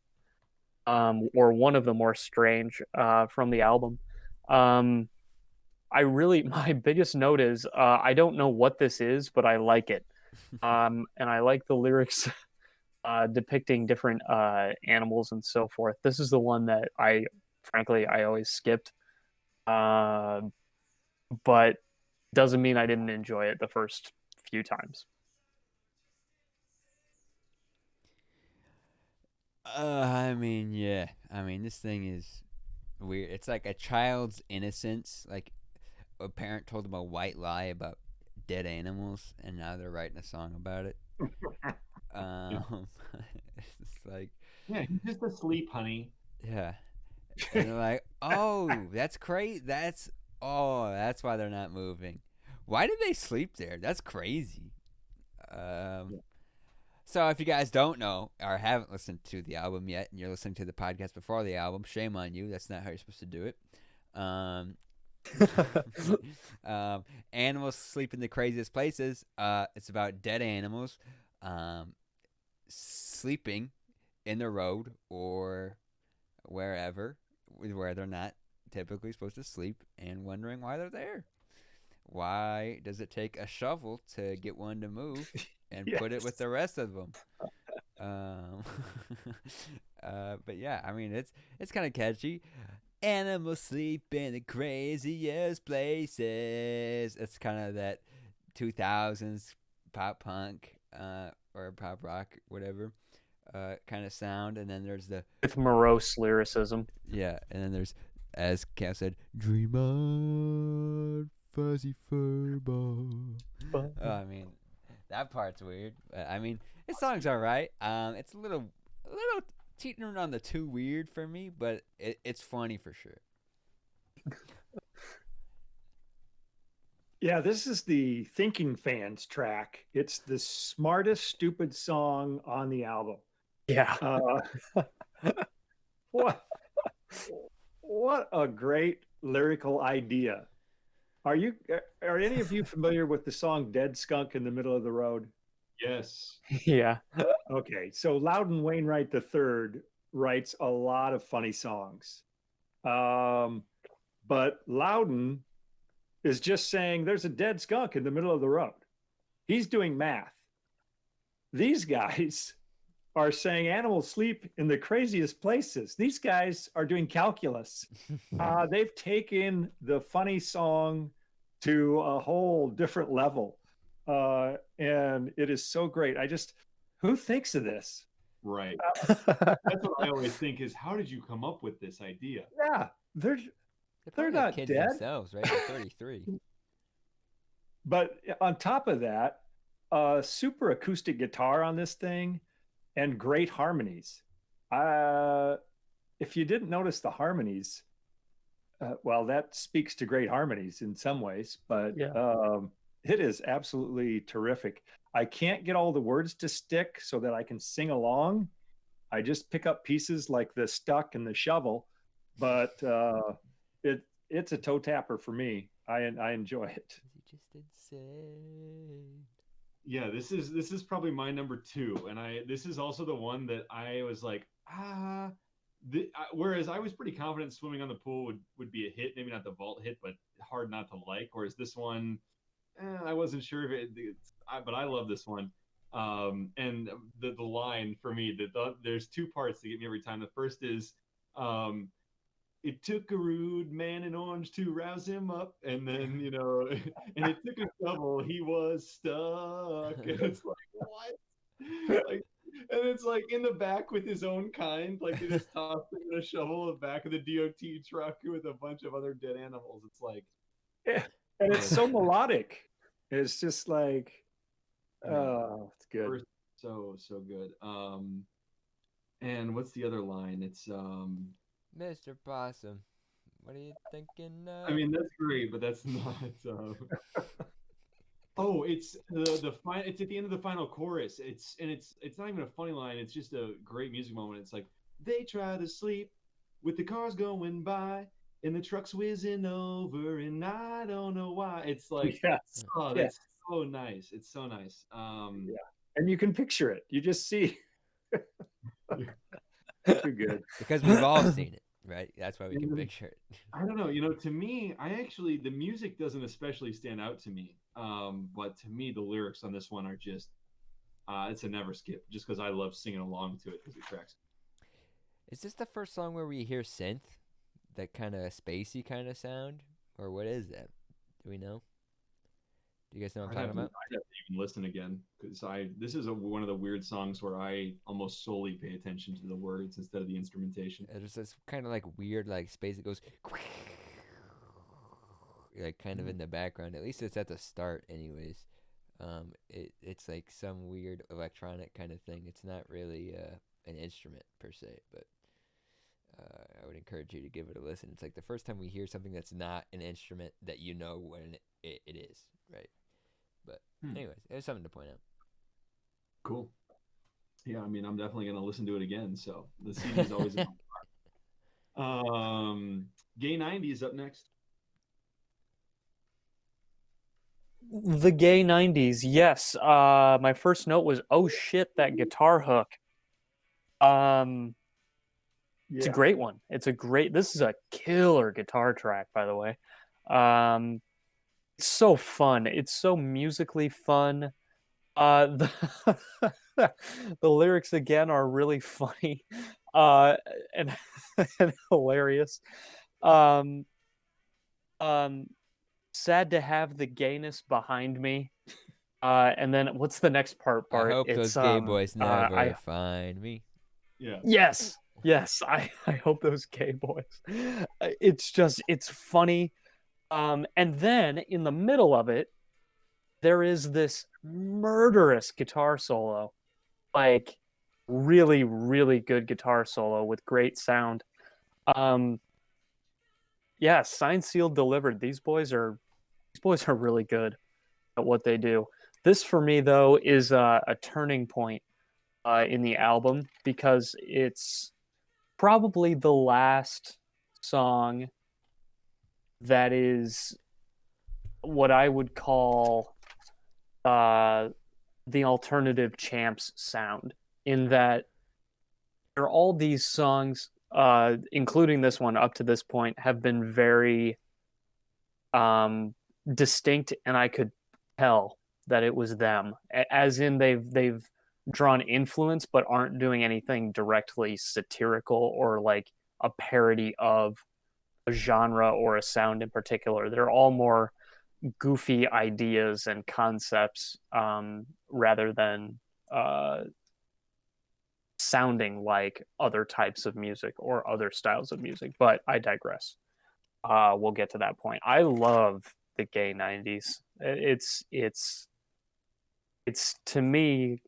or one of the more strange from the album. My biggest note is I don't know what this is, but I like it. And I like the lyrics depicting different animals and so forth. This is the one that I always skipped. But doesn't mean I didn't enjoy it the first few times. I mean, yeah. I mean, this thing is weird. It's like a child's innocence. Like a parent told them a white lie about dead animals, and now they're writing a song about it. It's like, yeah, he's just asleep, honey. Yeah, and they're like, oh, that's great. That's why they're not moving. Why did they sleep there? That's crazy. So if you guys don't know or haven't listened to the album yet, and you're listening to the podcast before the album, shame on you. That's not how you're supposed to do it. Animals sleep in the craziest places. It's about dead animals sleeping in the road or wherever where they're not typically supposed to sleep and wondering why they're there. Why does it take a shovel to get one to move and put it with the rest of them? But yeah, I mean, it's kind of catchy. Animals sleep in the craziest places. It's kind of that 2000s pop punk or pop rock, whatever, kind of sound. And then there's with morose lyricism. Yeah, and then there's, as Cam said, dream on, fuzzy furball. I mean, that part's weird. I mean, this song's all right. It's a little teetering on the too weird for me, but it's funny for sure. Yeah, this is the Thinking Fans track. It's the smartest stupid song on the album. Yeah. What a great lyrical idea. Are any of you familiar with the song "Dead Skunk in the Middle of the Road"? Yes. Yeah. Okay, so Loudon Wainwright III writes a lot of funny songs. But Loudon is just saying there's a dead skunk in the middle of the road. He's doing math. These guys are saying animals sleep in the craziest places. These guys are doing calculus. They've taken the funny song to a whole different level. And it is so great. Who thinks of this? Right. That's what I always think is, how did you come up with this idea? Yeah, they're not kids dead themselves, right? They're 33. But on top of that, super acoustic guitar on this thing and great harmonies. If you didn't notice the harmonies, well, that speaks to great harmonies in some ways, but yeah. It is absolutely terrific. I can't get all the words to stick so that I can sing along. I just pick up pieces like the stuck and the shovel, but it's a toe tapper for me. I enjoy it. He just insane. Yeah, this is probably my number 2, and this is also the one that I was like, whereas I was pretty confident Swimming on the Pool would be a hit, maybe not the vault hit, but hard not to like. Whereas this one, I wasn't sure if but I love this one. And the line for me, there's 2 parts that get me every time. The first is, it took a rude man in orange to rouse him up, and then and it took a shovel, he was stuck. And it's like, what? Like, and it's like in the back with his own kind, like they just tossed him in a shovel in the back of the DOT truck with a bunch of other dead animals. It's like, yeah. And it's so melodic. It's just like, oh, it's good. So good. And what's the other line? It's Mr. Possum, what are you thinking of? I mean, that's great, but that's not. Oh, it's it's at the end of the final chorus. It's not even a funny line. It's just a great music moment. It's like, they try to sleep with the cars going by and the trucks whizzing over, and I don't know why. It's like, yes. Oh, that's so nice. It's so nice. Yeah, and you can picture it. You just see. Too good. Because we've all seen it, right? That's why we can picture it. I don't know. To me, the music doesn't especially stand out to me. But to me, the lyrics on this one are just, it's a never skip, just because I love singing along to it because it tracks. Is this the first song where we hear synth? That kind of spacey kind of sound? Or what is that? Do we know? Do you guys know what I'm talking about? I have to even listen again, because this is one of the weird songs where I almost solely pay attention to the words instead of the instrumentation. There's this kind of like weird like space that goes like kind of in the background. At least it's at the start, anyways. It's like some weird electronic kind of thing. It's not really an instrument per se, but I would encourage you to give it a listen. It's like the first time we hear something that's not an instrument that you know when it is, right? But anyways, there's something to point out. Cool. Yeah, I mean, I'm definitely going to listen to it again, so the CD is always in my heart. Gay 90s up next. The Gay 90s, yes. My first note was, oh shit, that guitar hook. It's a great one. This is a killer guitar track, by the way. It's so fun. It's so musically fun. The lyrics again are really funny, and hilarious. Sad to have the gayness behind me. And then what's the next part? I hope those gay boys never find me. Yeah. Yes. I hope those gay boys. It's funny. And then in the middle of it, there is this murderous guitar solo, like really, really good guitar solo with great sound. Yeah, signed, sealed, delivered. These boys are really good at what they do. This for me though is a turning point in the album, because it's probably the last song that is what I would call the alternative Champs sound, in that there are all these songs, including this one up to this point, have been very distinct, and I could tell that it was them, as in they've drawn influence but aren't doing anything directly satirical or like a parody of a genre or a sound in particular. They're all more goofy ideas and concepts, rather than sounding like other types of music or other styles of music. But I digress. We'll get to that point. I love the gay 90s. It's to me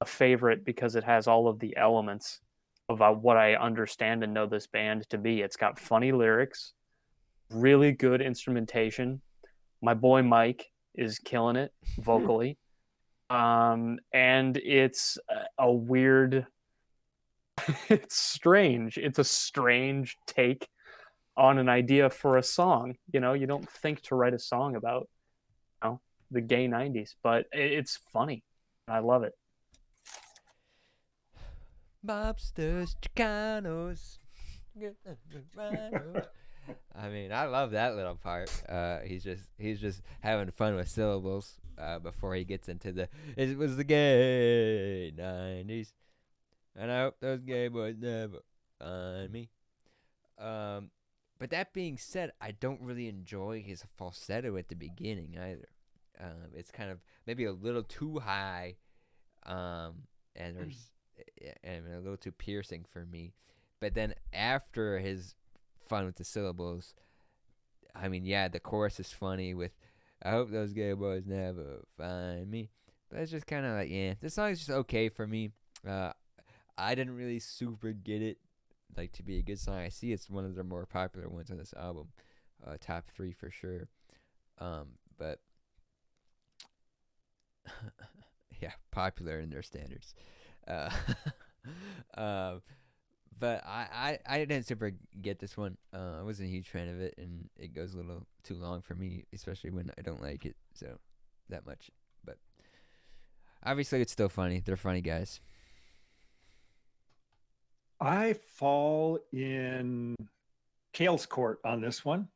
a favorite because it has all of the elements of what I understand and know this band to be. It's got funny lyrics, really good instrumentation. My boy Mike is killing it vocally. And it's a weird, it's strange. It's a strange take on an idea for a song. You know, you don't think to write a song about, you know, the gay 90s, but it's funny. I love it. Mobsters, Chicanos. I mean, I love that little part. He's just having fun with syllables before he gets into it was the gay 90s, and I hope those gay boys never find me. But that being said, I don't really enjoy his falsetto at the beginning either. It's kind of maybe a little too high, and a little too piercing for me. But then after his fun with the syllables, I mean, yeah, the chorus is funny with I hope those gay boys never find me. But it's just kind of like, yeah, this song is just okay for me. I didn't really super get it, like, to be a good song. I see it's one of the more popular ones on this album, top 3 for sure. But yeah, popular in their standards. But I didn't super get this one. I wasn't a huge fan of it, and it goes a little too long for me, especially when I don't like it so that much. But obviously, it's still funny. They're funny guys. I fall in Cale's court on this one.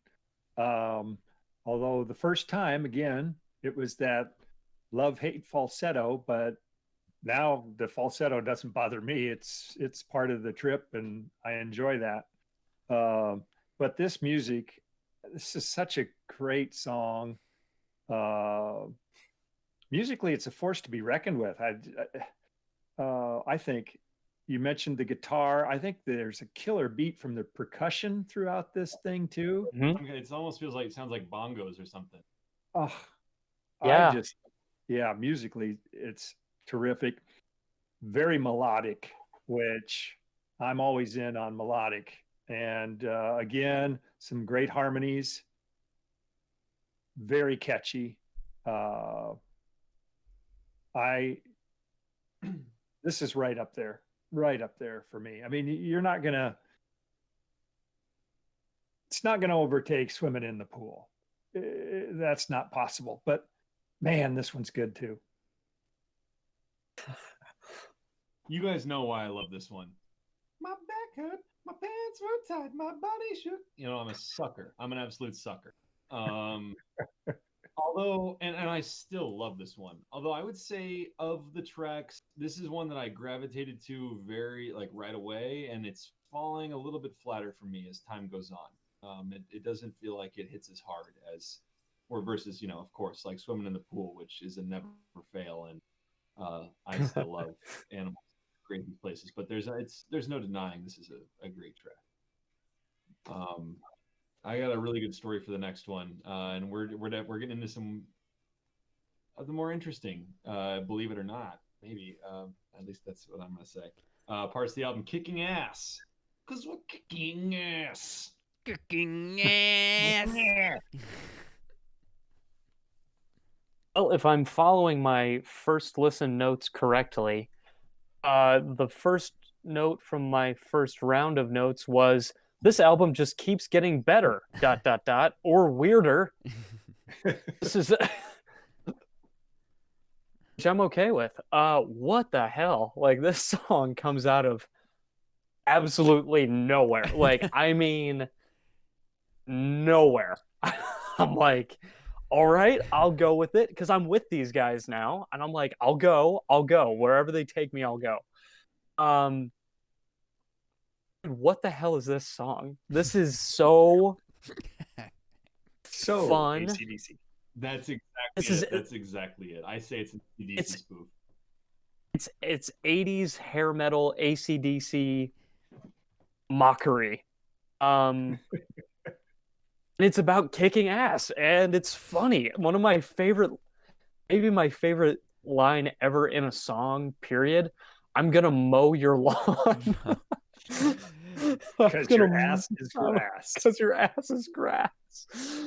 Although the first time, again, it was that love-hate falsetto, but now the falsetto doesn't bother me. It's part of the trip, and I enjoy that. But this music, this is such a great song. Musically, it's a force to be reckoned with. I think you mentioned the guitar. I think there's a killer beat from the percussion throughout this thing too. Mm-hmm. It almost feels like it sounds like bongos or something. Oh, yeah. Musically, it's terrific. Very melodic, which I'm always in on melodic. And again, some great harmonies. Very catchy. This is right up there for me. I mean, it's not gonna overtake Swimming in the Pool. That's not possible. But man, this one's good too. You guys know why I love this one. My back hurt, my pants were tight, my body shook. You know, I'm a sucker. I'm an absolute sucker. Although, and I still love this one. Although I would say of the tracks, this is one that I gravitated to very right away, and it's falling a little bit flatter for me as time goes on. It doesn't feel like it hits as hard as, or versus, of course, like Swimming in the Pool, which is a never fail, and I still love Animals Great These Places. But there's no denying this is a great track. I got a really good story for the next one, and we're getting into some of the more interesting, believe it or not, maybe at least that's what I'm gonna say. Parts of the album, kicking ass, 'cause we're kicking ass. Kicking ass. Well, if I'm following my first listen notes correctly, the first note from my first round of notes was, this album just keeps getting better, ... or weirder. This is which I'm okay with. What the hell? Like, this song comes out of absolutely nowhere. Like, I mean, nowhere. I'm like, all right, I'll go with it because I'm with these guys now, and I'm like, I'll go wherever they take me. I'll go. What the hell is this song? This is so fun. AC/DC. That's exactly it. I say it's an AC/DC spoof. It's 80s hair metal AC/DC mockery. It's about kicking ass, and it's funny. One of my favorite, maybe my favorite line ever in a song, period. I'm gonna mow your lawn. Because your ass is grass. Because your ass is grass.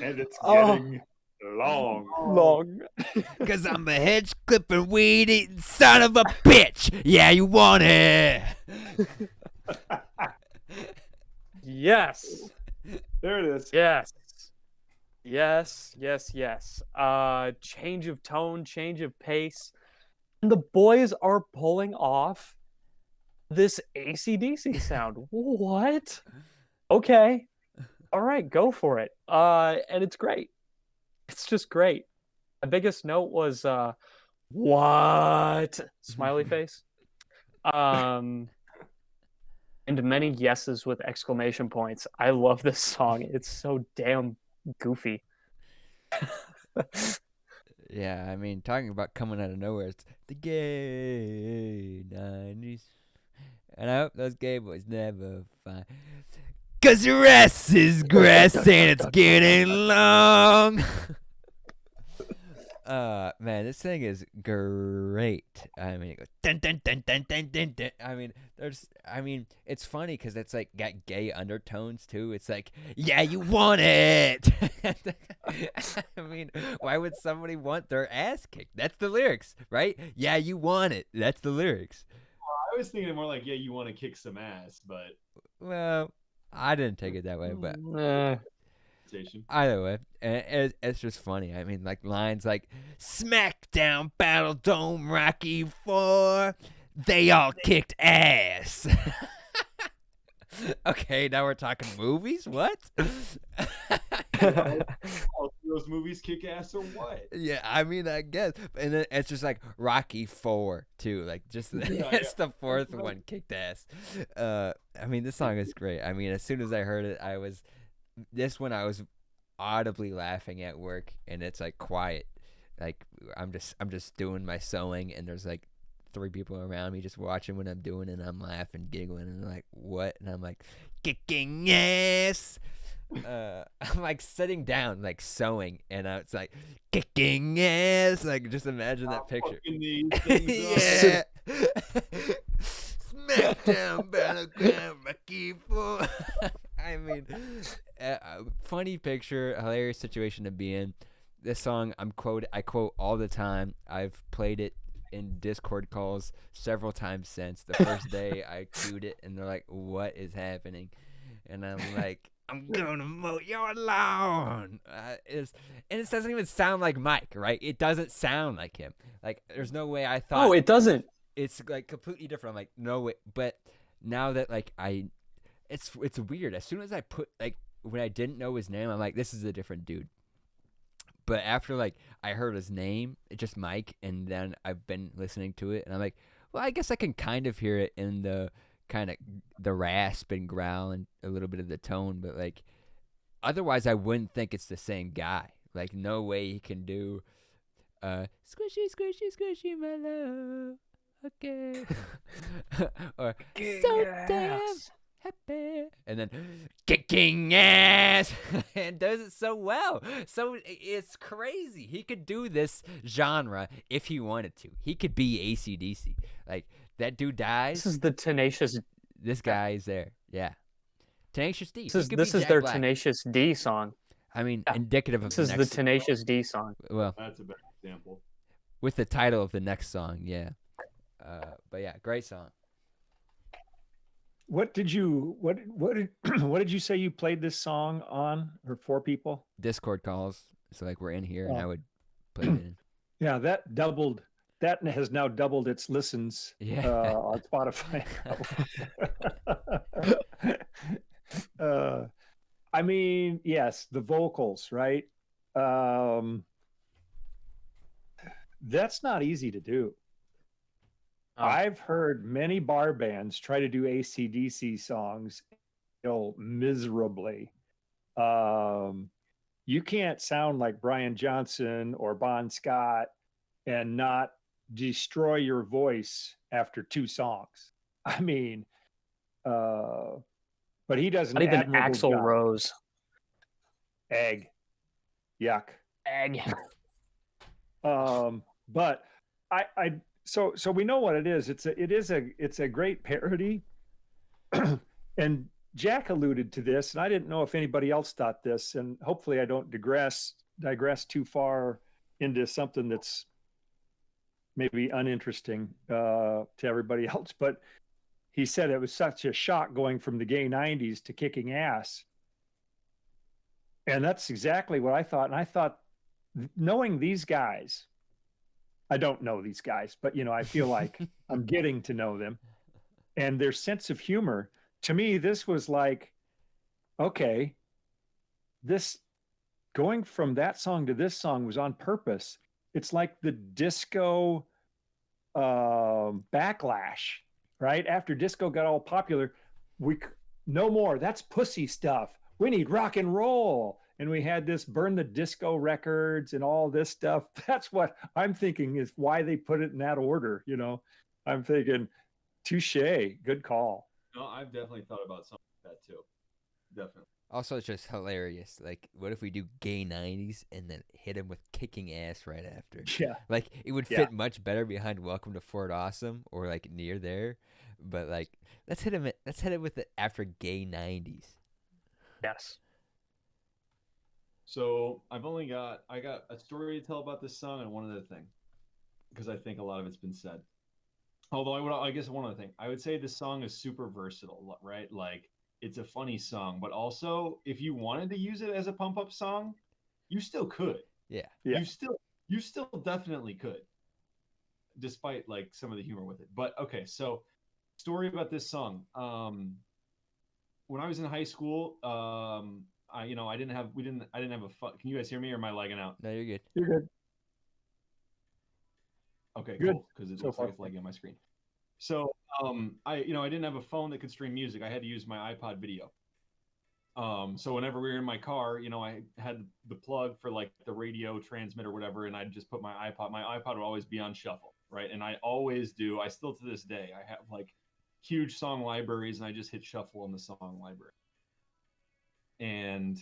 And it's getting long. Because I'm a hedge clipping, weed eating son of a bitch. Yeah, you want it. Yes. There it is. Yes. Change of tone, change of pace. And the boys are pulling off this AC/DC sound. What? Okay. All right, go for it. And it's great. It's just great. My biggest note was what? Smiley face. And many yeses with exclamation points. I love this song. It's so damn goofy. Yeah, I mean, talking about coming out of nowhere, it's the gay 90s. And I hope those gay boys never find. Cause your ass is grass and it's getting long. Man, this thing is great. I mean, it goes dun dun dun dun dun dun dun. I mean, it's funny because it's like got gay undertones too. It's like, yeah, you want it. I mean, why would somebody want their ass kicked? That's the lyrics, right? Yeah, you want it. That's the lyrics. I was thinking more like, yeah, you want to kick some ass, but well, I didn't take it that way, but either way, it's just funny. I mean, like lines like SmackDown, Battle Dome, Rocky IV, they all kicked ass. Okay, now we're talking movies. What? All those movies kick ass or what? Yeah, I mean, I guess. And then it's just like Rocky IV too. Like just it's the fourth one kicked ass. I mean, this song is great. I mean, as soon as I heard it, I was audibly laughing at work, and it's like quiet. Like I'm just doing my sewing, and there's like 3 people around me just watching what I'm doing, and I'm laughing, giggling, and they're like, what? And I'm like, kicking ass. I'm like sitting down, like sewing, and it's like kicking ass. Like just imagine that picture. Yeah. SmackDown, Battleground, Rocky IV. I mean, funny picture, hilarious situation to be in. This song I quote all the time. I've played it in Discord calls several times since. The first day I queued it, and they're like, what is happening? And I'm like, I'm gonna mow your lawn. And it doesn't even sound like Mike, right? It doesn't sound like him. Like, there's no way I thought. Oh, it doesn't. It's like completely different. I'm like, no way. But now that like it's weird. As soon as I put like when I didn't know his name, I'm like, this is a different dude. But after like I heard his name, it's just Mike, and then I've been listening to it, and I'm like, well, I guess I can kind of hear it in the kind of the rasp and growl and a little bit of the tone, but like otherwise I wouldn't think it's the same guy. Like no way he can do squishy squishy squishy my love, okay. Or so damn happy, and then kicking ass, and does it so well. So it's crazy. He could do this genre if he wanted to. He could be AC/DC. Like that dude dies. This is the Tenacious. This guy is there. Yeah, Tenacious D. This is their Black. Tenacious D song. I mean, indicative of this is the Tenacious D song. Well, that's a better example. With the title of the next song, yeah. But yeah, great song. What did you say you played this song on, or for people? Discord calls. So like we're in here, and I would put it in. Yeah, that doubled. That has now doubled its listens on Spotify. I mean, yes, the vocals, right? That's not easy to do. Oh. I've heard many bar bands try to do AC/DC songs miserably. You can't sound like Brian Johnson or Bon Scott and not destroy your voice after 2 songs. I mean, but he doesn't. Not even Axl Rose. Egg. Yuck. Egg. But so we know what it is. It's a great parody. And Jack alluded to this, and I didn't know if anybody else thought this, and hopefully I don't digress too far into something that's maybe uninteresting to everybody else. But he said it was such a shock going from the gay 90s to Kicking Ass. And that's exactly what I thought. And I thought, knowing these guys, I don't know these guys, but I feel like I'm getting to know them and their sense of humor. To me, this was like, okay, this going from that song to this song was on purpose. It's like the disco backlash, right? After disco got all popular, no more. That's pussy stuff. We need rock and roll. And we had this burn the disco records and all this stuff. That's what I'm thinking is why they put it in that order. I'm thinking, touche, good call. No, I've definitely thought about something like that too. Definitely. Also, it's just hilarious. Like, what if we do gay 90s and then hit him with Kicking Ass right after? Yeah. Like, it would fit much better behind Welcome to Fort Awesome or like near there. But like, let's hit him with it after gay 90s. Yes. So I got a story to tell about this song and one other thing, because I think a lot of it's been said. Although I guess one other thing, I would say this song is super versatile, right? Like, it's a funny song, but also if you wanted to use it as a pump up song, you still could. Yeah. You still definitely could, despite like some of the humor with it. But okay, so story about this song. When I was in high school, I didn't have a phone. Can you guys hear me, or am I lagging out? No, you're good. You're good. Okay, good. Cool, because it looks like it's lagging on my screen. So, I didn't have a phone that could stream music. I had to use my iPod video. So whenever we were in my car, I had the plug for like the radio transmitter or whatever, and I'd just put my iPod. My iPod would always be on shuffle, right? And I always do. I still to this day, I have like huge song libraries, and I just hit shuffle in the song library. And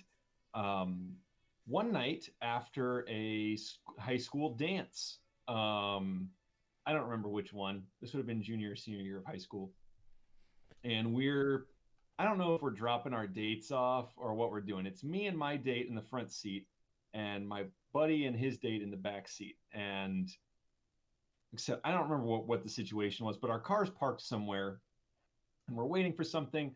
one night after a high school dance, I don't remember which one. This would have been junior or senior year of high school. And I don't know if we're dropping our dates off or what we're doing. It's me and my date in the front seat and my buddy and his date in the back seat. And except I don't remember what the situation was, but our car's parked somewhere and we're waiting for something.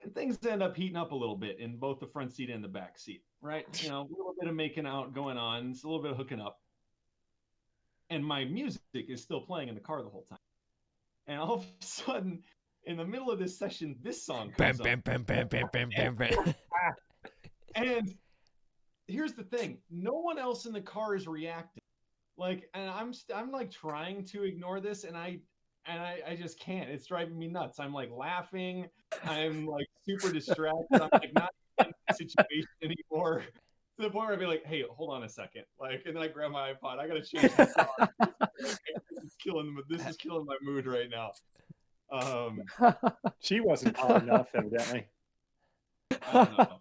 And things end up heating up a little bit in both the front seat and the back seat, right? A little bit of making out going on. It's a little bit of hooking up. And my music is still playing in the car the whole time. And all of a sudden, in the middle of this session, this song comes on. And here's the thing. No one else in the car is reacting. Like, and I'm like trying to ignore this, and I just can't. It's driving me nuts. I'm like laughing. I'm like super distracted. I'm like not in the situation anymore. To the point where I'd be like, hey, hold on a second. Like, and then I grab my iPod. I got to change the song. This is killing my mood right now. She wasn't hard enough, evidently. I don't know.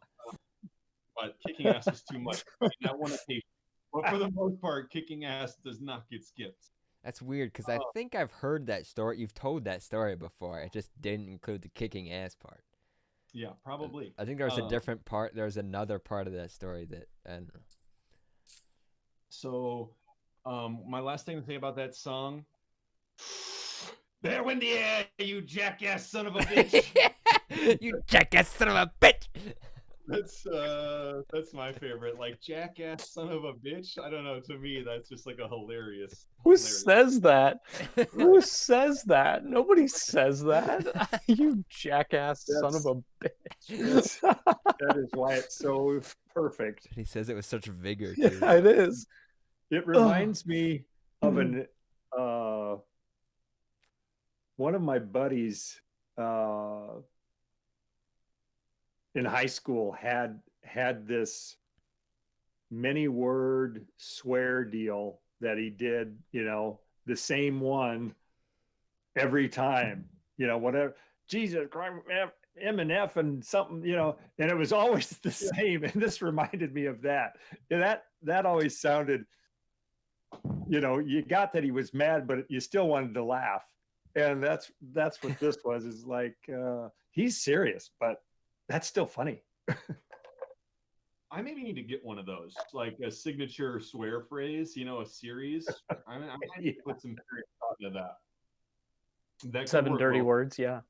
But Kicking Ass is too much. That one occasion. But for the most part, Kicking Ass does not get skipped. That's weird, because I think I've heard that story. You've told that story before. It just didn't include the Kicking Ass part. Yeah, probably. I think there was a different part. There was another part of that story that I don't know. So, my last thing to say about that song. There went the air, you jackass son of a bitch. You jackass son of a bitch. That's my favorite. Like jackass, son of a bitch. I don't know. To me, that's just like a hilarious. Who says that? Who says that? Nobody says that. You jackass son of a bitch. That is why it's so perfect. He says it with such vigor. Yeah, it is. It reminds me of one of my buddies in high school had this many word swear deal that he did, the same one every time, whatever, Jesus Christ, M and F and something, and it was always the same. And this reminded me of that. That always sounded, you got that he was mad, but you still wanted to laugh. And that's what this was, is like, he's serious, but that's still funny. I maybe need to get one of those, like a signature swear phrase, a series. I might put some serious thought into that. 7 dirty words, yeah.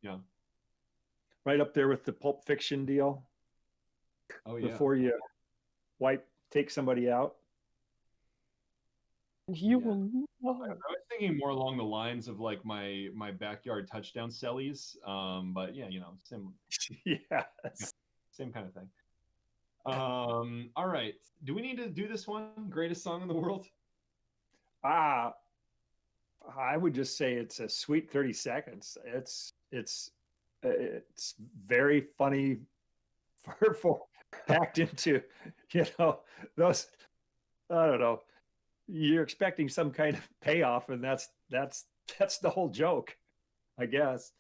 Yeah. Right up there with the Pulp Fiction deal. Oh, yeah. Before you take somebody out. I was thinking more along the lines of like my backyard touchdown sellies, but yeah, same. Same kind of thing. All right, do we need to do this one? Greatest song in the world? I would just say it's a sweet 30 seconds. It's very funny for packed into those. I don't know. You're expecting some kind of payoff, and that's the whole joke, I guess.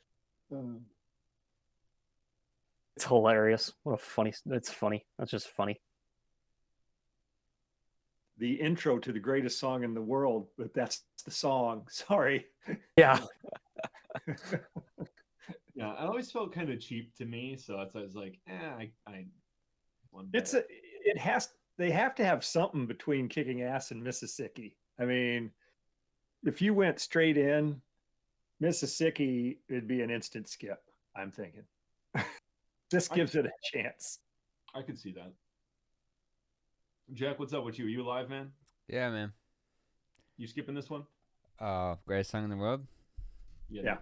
It's hilarious. It's funny. That's just funny. The intro to the greatest song in the world, but that's the song. Sorry. Yeah. Yeah, I always felt kind of cheap to me, so I was like, they have to have something between Kicking Ass and Mississippi. I mean, if you went straight in, Mississippi, it'd be an instant skip, I'm thinking. This gives it a chance. I could see that. Jack, what's up with you? Are you alive, man? Yeah, man. You skipping this one? Greatest song in the world? Yeah.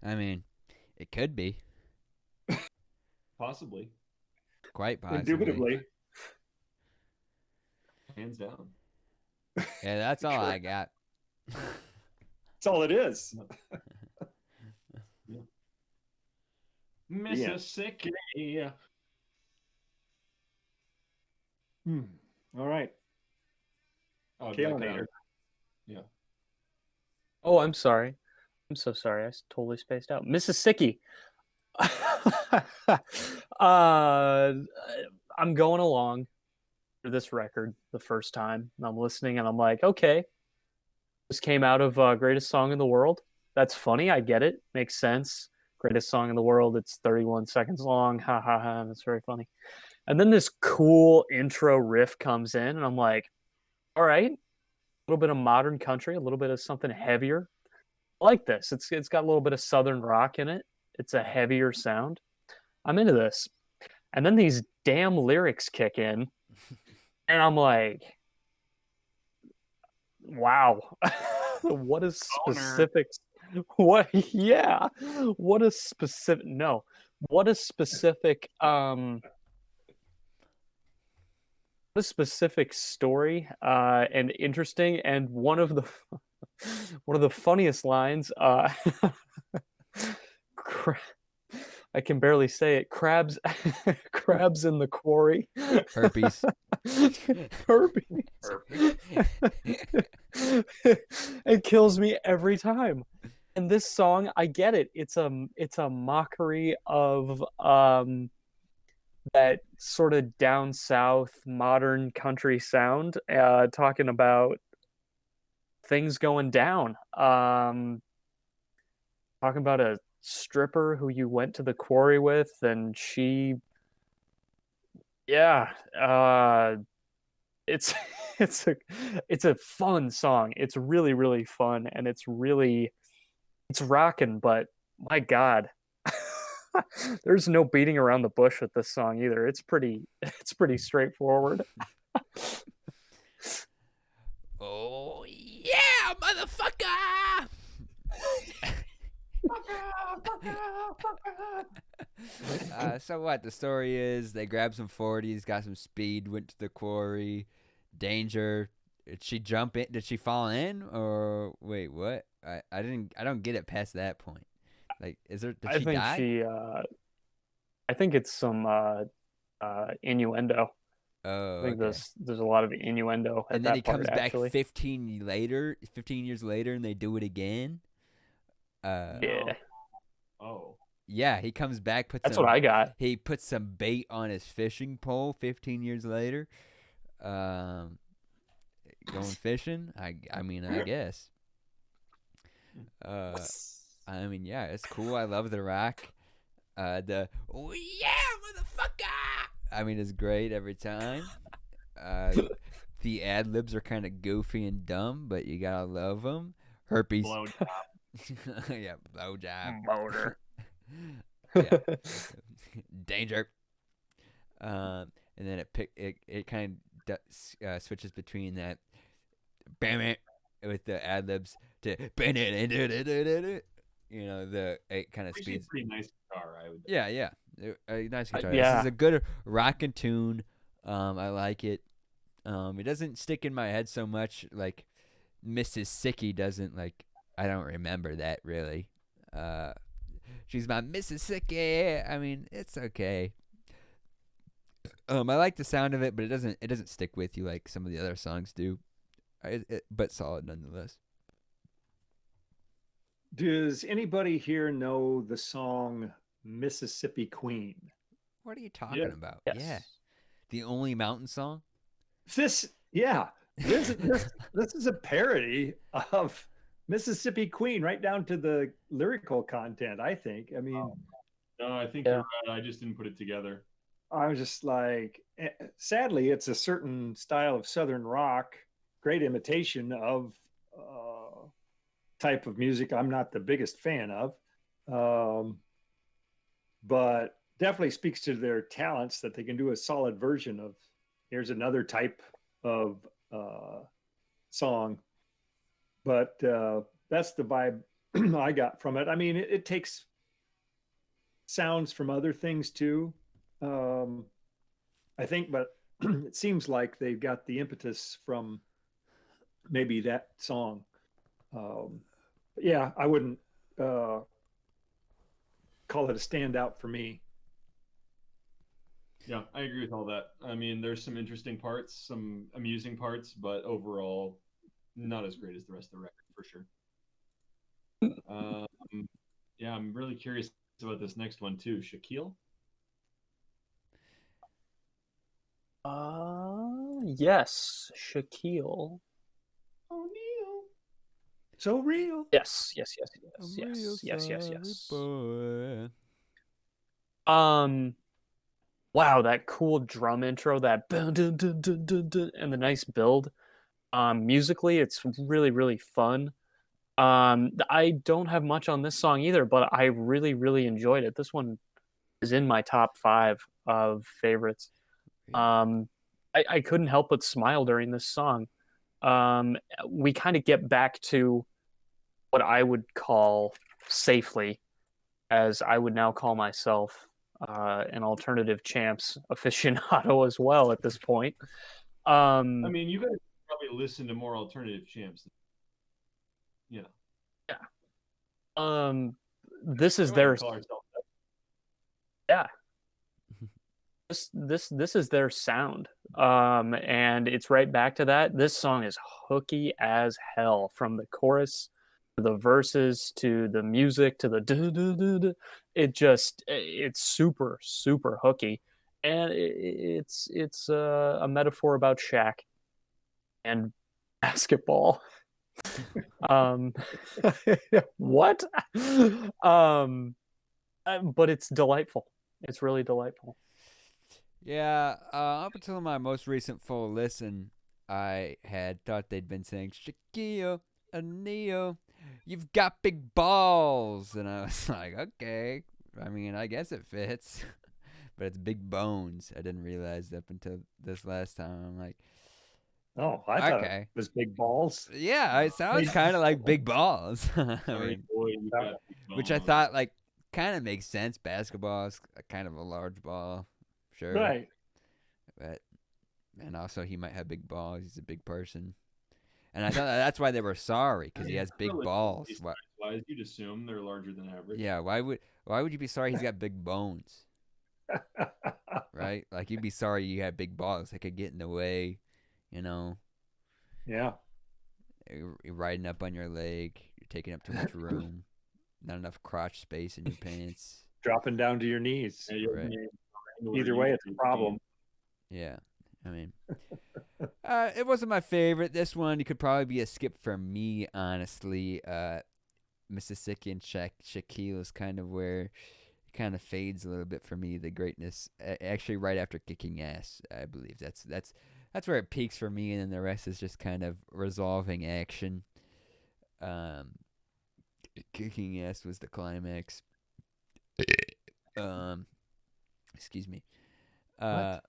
I mean, it could be. Possibly. Quite possibly. Indubitably. Hands down. Yeah, that's all I got. That's all it is. Yeah. Mississippi. Yeah. All right. Kalinator. Yeah. Oh, I'm sorry. I'm so sorry. I totally spaced out. Mississippi. I'm going along for this record the first time. And I'm listening and I'm like, okay, this came out of Greatest Song in the World. That's funny. I get it. Makes sense. Greatest Song in the World. It's 31 seconds long. Ha ha ha. That's very funny. And then this cool intro riff comes in and I'm like, all right, a little bit of modern country, a little bit of something heavier. I like this. It's got a little bit of southern rock in it. It's a heavier sound. I'm into this. And then these damn lyrics kick in and I'm like, wow. What is specific? What a specific story and interesting, and one of the funniest lines, I can barely say it, crabs in the quarry. Herpes. It kills me every time. And this song, I get it. It's a mockery of that sort of down south modern country sound, talking about things going down. Talking about a stripper who you went to the quarry with, and she, it's a fun song. It's really, really fun, and it's rocking, but my God. There's no beating around the bush with this song either. It's pretty straightforward. Oh yeah, motherfucker! So what? The story is they grabbed some 40s, got some speed, went to the quarry. Danger. Did she jump in? Did she fall in? Or wait, what? I don't get it past that point. Like, is there? Did she die? I think it's some innuendo. Oh, I think okay. there's a lot of innuendo at And then that he part, comes actually. back 15 years later, and they do it again. Yeah. Oh. Yeah, he comes back. That's what I got. He puts some bait on his fishing pole 15 years later. Going fishing. I mean, I guess. I mean, yeah, it's cool. I love The Rock. The oh yeah, motherfucker. I mean, it's great every time. The ad libs are kind of goofy and dumb, but you gotta love them. Herpes. Blowjob. Yeah, blowjob. Motor. Yeah. Danger. And then it kind of switches between that bam it with the ad libs to you know, it kind of speeds. Pretty nice guitar, I would. Yeah. A nice guitar. Yeah. This is a good rockin' tune. I like it. It doesn't stick in my head so much. Like Mississippi doesn't. Like, I don't remember that really. She's my Mississippi. I mean, it's okay. I like the sound of it, but it doesn't stick with you like some of the other songs do. But solid nonetheless. Does anybody here know the song Mississippi Queen? What are you talking about? Yes. Yeah. The only mountain song? This is a parody of Mississippi Queen, right down to the lyrical content, I think. I mean, no, I think you're right. I just didn't put it together. I was just like, sadly, it's a certain style of Southern rock, great imitation of type of music I'm not the biggest fan of, but definitely speaks to their talents that they can do a solid version of. Here's another type of song, but that's the vibe I got from it. I mean, it takes sounds from other things too, I think, but it seems like they've got the impetus from maybe that song. Yeah, I wouldn't call it a standout for me. Yeah, I agree with all that. I mean, there's some interesting parts, some amusing parts, but overall, not as great as the rest of the record, for sure. Yeah, I'm really curious about this next one, too. Shaquille? Yes, Shaquille. O'Neal. So real. Yes. Boy. Wow, that cool drum intro, that and the nice build. Musically, it's really, really fun. I don't have much on this song either, but I really, really enjoyed it. This one is in my top 5 of favorites. I couldn't help but smile during this song. We kind of get back to what I would call safely, as I would now call myself, an alternative champs aficionado as well at this point. I mean, you guys probably listen to more alternative champs. Yeah. This is their This is their sound, and it's right back to that. This song is hooky as hell, from the chorus to the verses to the music to the it's super, super hooky, and it's a metaphor about Shaq and basketball. What? But it's delightful. It's really delightful. Yeah, up until my most recent full listen, I had thought they'd been saying, Shaquille O'Neal, you've got big balls. And I was like, okay, I mean, I guess it fits, but it's big bones. I didn't realize up until this last time. I'm like, oh, I thought okay, it was big balls. yeah, it sounds kind of like big balls. I Sorry, mean, boy, you got big which I bones. thought like kind of makes sense. Basketball is kind of a large ball, sure, Right. but and also he might have big balls. He's a big person, and I thought that's why they were sorry because he has big Really, balls. size-wise, you'd assume they're larger than average. Yeah, why would you be sorry he's got big bones? Right? Like you'd be sorry you had big balls. They could get in the way, you know. Yeah. You're riding up on your leg. You're taking up too much room. Not enough crotch space in your pants. Dropping down to your knees. Yeah, Right. Either way, it's a problem. Yeah, I mean, it wasn't my favorite. This one, you could probably be a skip for me, honestly. Mississippi and Shaquille is kind of where it kind of fades a little bit for me. The greatness, actually, right after Kicking Ass, I believe that's where it peaks for me, and then the rest is just kind of resolving action. Kicking Ass was the climax. Excuse me. Yeah.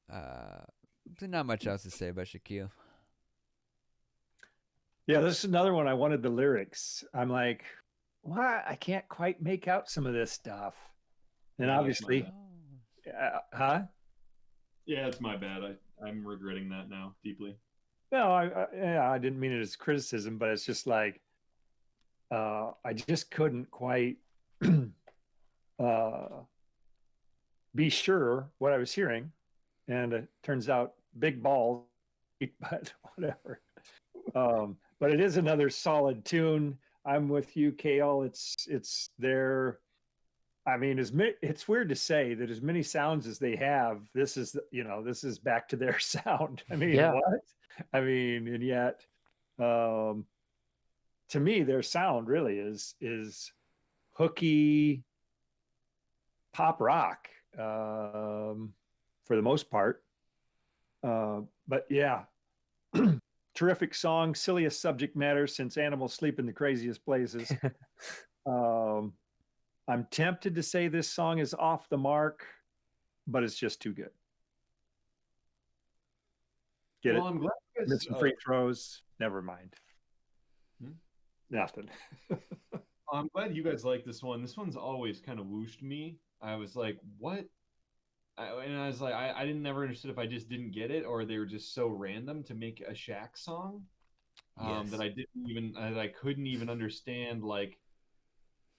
There's not much else to say about Shaquille. Yeah, this is another one. I wanted the lyrics. I'm like, why? I can't quite make out some of this stuff. And Yeah, obviously, huh? Yeah, it's my bad. I'm regretting that now deeply. No, I didn't mean it as criticism, but it's just like, I just couldn't quite be sure what I was hearing. And it turns out big balls, but whatever. But it is another solid tune. I'm with you, Kale. It's their. I mean, it's weird to say that as many sounds as they have, this is back to their sound. I mean, Yeah. what? I mean, and yet, to me, their sound really is hooky pop rock for the most part. But yeah. Terrific song, silliest subject matter since animals sleep in the craziest places. I'm tempted to say this song is off the mark, but it's just too good. Get Well, it? I'm glad you guys, Missing free throws. Never mind. Hmm? Nothing. I'm glad you guys like this one. This one's always kind of whooshed me. I was like, what? And I was like, I didn't never understood if I just didn't get it or they were just so random to make a Shaq song Yes. that I couldn't even understand like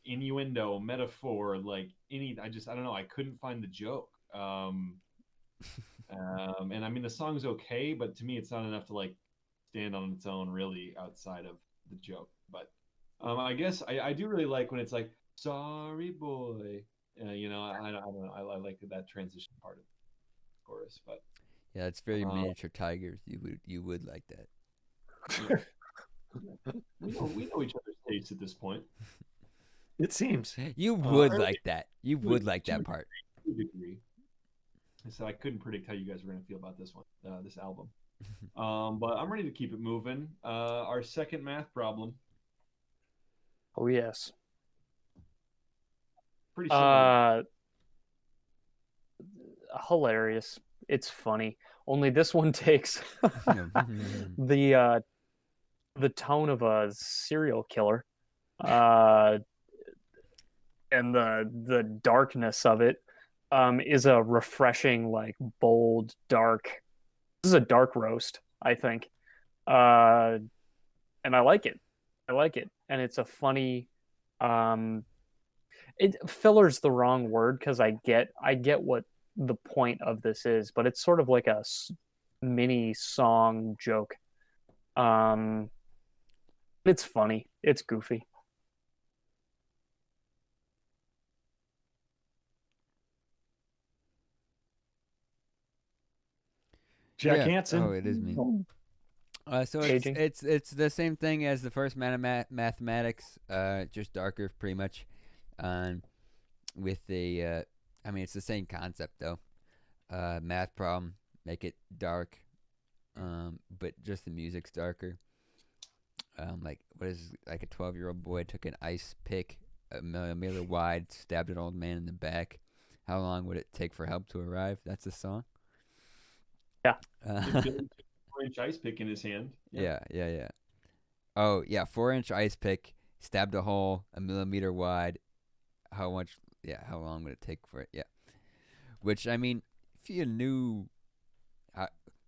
innuendo, metaphor, like I don't know. I couldn't find the joke. And I mean, the song's okay, but to me, it's not enough to like stand on its own really outside of the joke. But I guess I do really like when it's like, sorry boy. I don't know. I like that transition part of the chorus, but Yeah, it's very miniature tigers. You would like that. we know each other's tastes at this point. It seems. You would like that. You would like that part. To a degree. So I couldn't predict how you guys were going to feel about this one, this album. But I'm ready to keep it moving. Our second math problem. Oh yes. Pretty similar. Hilarious. It's funny. Only this one takes the tone of a serial killer, and the darkness of it is a refreshing, like bold, dark. This is a dark roast, I think, and I like it. And it's a funny. Filler's the wrong word because I get what the point of this is, but it's sort of like a mini song joke. It's funny. It's goofy. Jack Hansen. Oh, it is me. So it's the same thing as the first mathematics, just darker, pretty much. With the, I mean, it's the same concept though. Math problem, make it dark, but just the music's darker. Like what is like a 12-year-old boy took an ice pick, a millimeter wide, stabbed an old man in the back. How long would it take for help to arrive? That's the song. Yeah. 4-inch ice pick in his hand. Yeah. Oh yeah, 4-inch ice pick, stabbed a hole a millimeter wide. How much? Yeah, how long would it take for it? Yeah. Which, I mean, if you knew,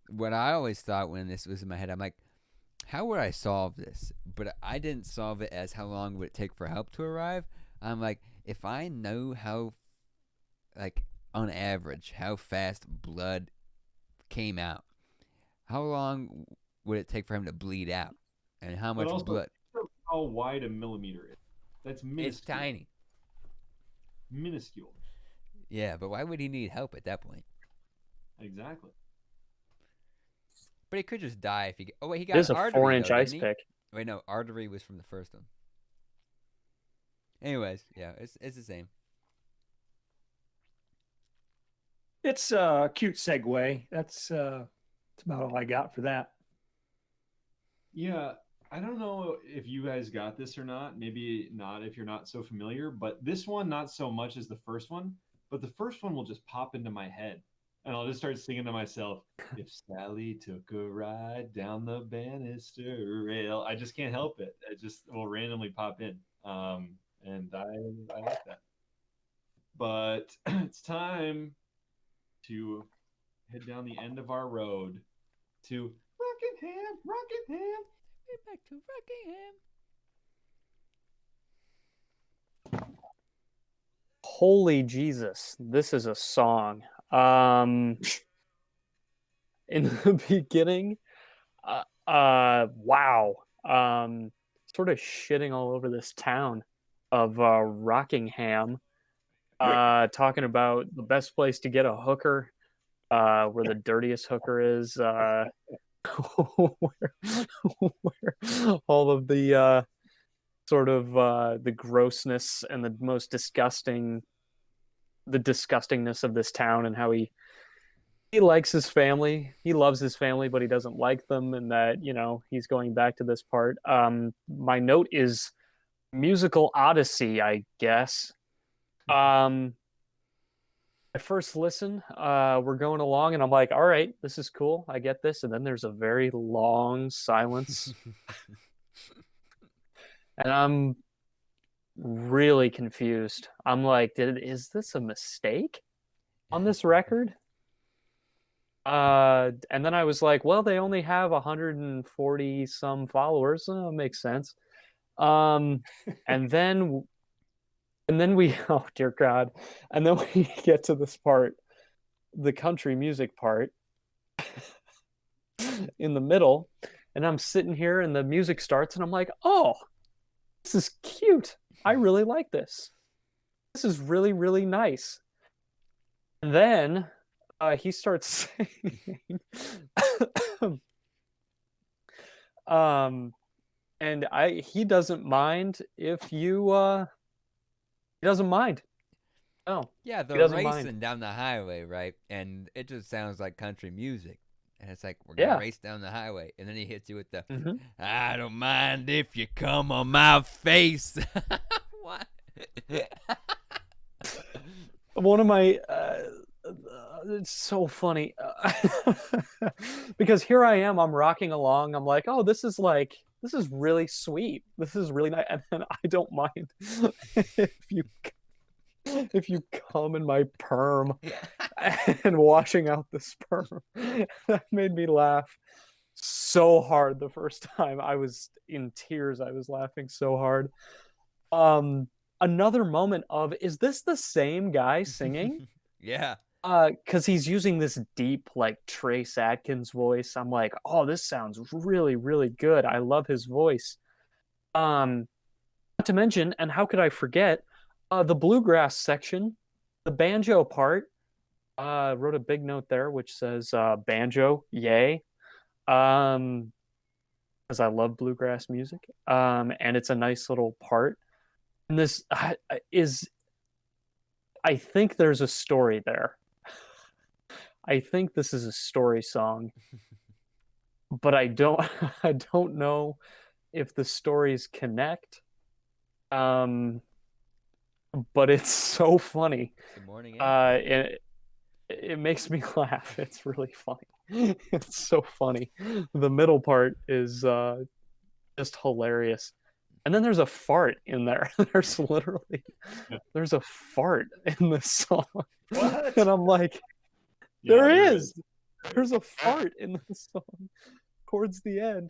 what I always thought when this was in my head, I'm like, how would I solve this? But I didn't solve it as how long would it take for help to arrive. I'm like, if I know how, like, on average, how fast blood came out, how long would it take for him to bleed out? And how much blood? How wide a millimeter is. That's minuscule. It's tiny. Minuscule. Yeah, but why would he need help at that point? Exactly. But he could just die if he. Oh wait, he got. It is an a artery, 4-inch though, ice didn't he? pick. Wait, no, artery was from the first one. Anyways, yeah, it's the same. It's a cute segue. That's about all I got for that. Yeah, I don't know if you guys got this or not. Maybe not if you're not so familiar, but this one, not so much as the first one, but the first one will just pop into my head. And I'll just start singing to myself, if Sally took a ride down the banister rail. I just can't help it. It just will randomly pop in. And I like that. But it's time to head down the end of our road to Rockingham. Get back to Rockingham. Holy Jesus, this is a song. In the beginning, wow. Sort of shitting all over this town of Rockingham. Talking about the best place to get a hooker, where the dirtiest hooker is, where all of the sort of the grossness and the most disgustingness of this town, and how he likes his family, he loves his family, but he doesn't like them, and that, you know, he's going back to this part. My note is musical odyssey, I guess. I first listen, we're going along, and I'm like, all right, this is cool, I get this, and then there's a very long silence. And I'm really confused. I'm like, is this a mistake on this record? And then I was like, well, they only have 140 some followers. Oh, makes sense. And then we, oh dear God. And then we get to this part, the country music part in the middle. And I'm sitting here and the music starts and I'm like, oh, this is cute. I really like this. This is really, really nice. And then he starts singing. And he doesn't mind if you he doesn't mind. No. Yeah, they're racing down the highway, right? And it just sounds like country music. And it's like, we're gonna race down the highway, and then he hits you with the I don't mind if you come on my face. What? One of my it's so funny because here I am, I'm rocking along, I'm like, oh, this is really sweet, this is really nice, and then I don't mind if you come in my perm and washing out the sperm. That made me laugh so hard the first time. I was in tears. I was laughing so hard. Another moment of, is this the same guy singing? Yeah. Because he's using this deep, like, Trace Adkins voice. I'm like, oh, this sounds really, really good. I love his voice. Not to mention, and how could I forget, the bluegrass section, the banjo part. Wrote a big note there which says banjo, yay. Because I love bluegrass music. And it's a nice little part. And this is, I think there's a story there. I think this is a story song. But I don't know if the stories connect. but it's so funny. It's the morning after. It makes me laugh. It's really funny. It's so funny. The middle part is just hilarious. And then there's a fart in there. There's a fart in this song. What? And I'm like, there is. There's a fart in this song towards the end.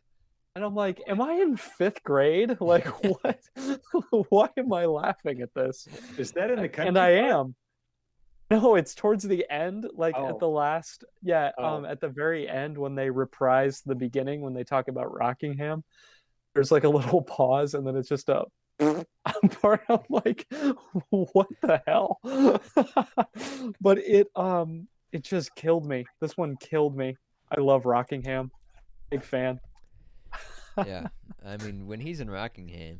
And I'm like, am I in 5th grade? Like, what? Why am I laughing at this? Is that in the country? And I am. No, it's towards the end, like at the last, at the very end when they reprise the beginning, when they talk about Rockingham, there's like a little pause and then it's just a part. I'm like, what the hell? But it just killed me. This one killed me. I love Rockingham. Big fan. Yeah, I mean, when he's in Rockingham,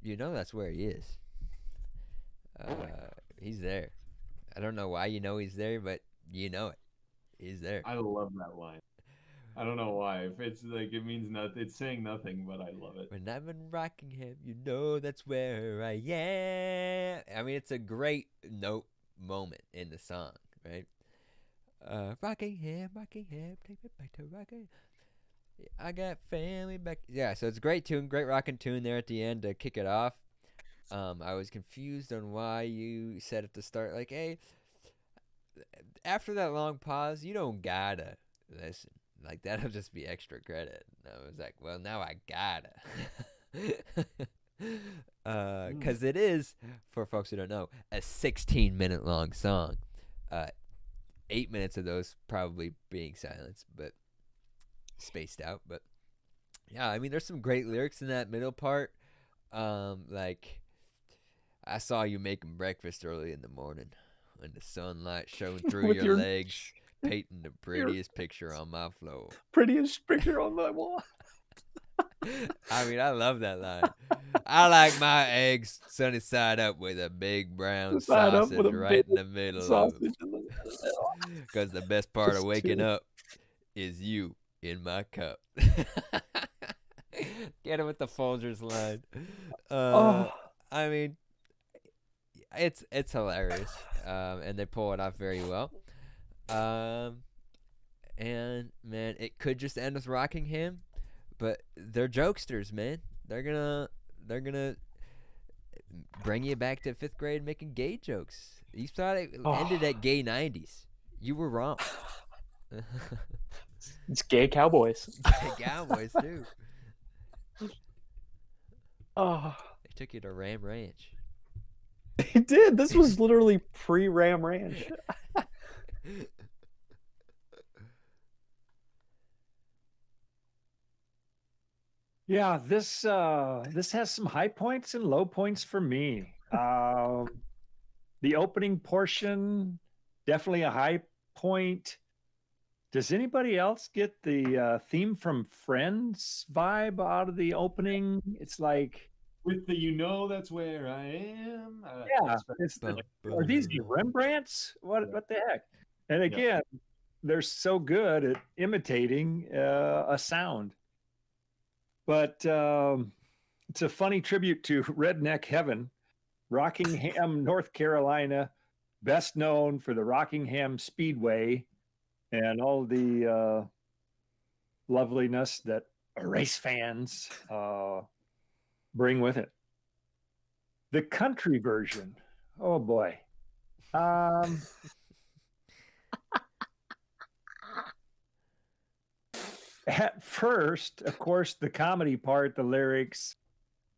you know that's where he is. He's there. I don't know why you know he's there, but you know it. He's there. I love that line. I don't know why. If it's like it means nothing, it's saying nothing, but I love it. When I'm in Rockingham, you know that's where I am. I mean, it's a great note moment in the song, right? Rockingham, Rockingham, take me back to Rockingham. I got family back. Yeah, so it's a great tune, great rockin' tune there at the end to kick it off. I was confused on why you said at the start, like, hey, after that long pause, you don't gotta listen. Like, that'll just be extra credit. And I was like, well, now I gotta. Because it is, for folks who don't know, a 16-minute long song. 8 minutes of those probably being silenced, but spaced out. But yeah, I mean, there's some great lyrics in that middle part. Like, I saw you making breakfast early in the morning when the sunlight shone through your legs, painting the prettiest picture on my floor. Prettiest picture on my wall. I mean, I love that line. I like my eggs sunny side up with a big brown sausage right in the middle. Because the best part of waking up is you in my cup. Get him with the Folgers line. I mean, it's hilarious, and they pull it off very well. And man, it could just end with Rockingham, but they're jokesters, man. They're gonna bring you back to 5th grade making gay jokes. You thought it ended at gay 90s. You were wrong. It's gay cowboys. Gay cowboys too. They took you to Ram Ranch. They did. This was literally pre-Ram Ranch. Yeah, this has some high points and low points for me. The opening portion, definitely a high point. Does anybody else get the theme from Friends vibe out of the opening? It's like with the "you know that's where I am." Are these Rembrandts? What the heck? And again, they're so good at imitating a sound. But it's a funny tribute to Redneck Heaven, Rockingham, North Carolina, best known for the Rockingham Speedway and all the loveliness that race fans bring with it. The country version, oh boy. At first, of course, the comedy part, the lyrics,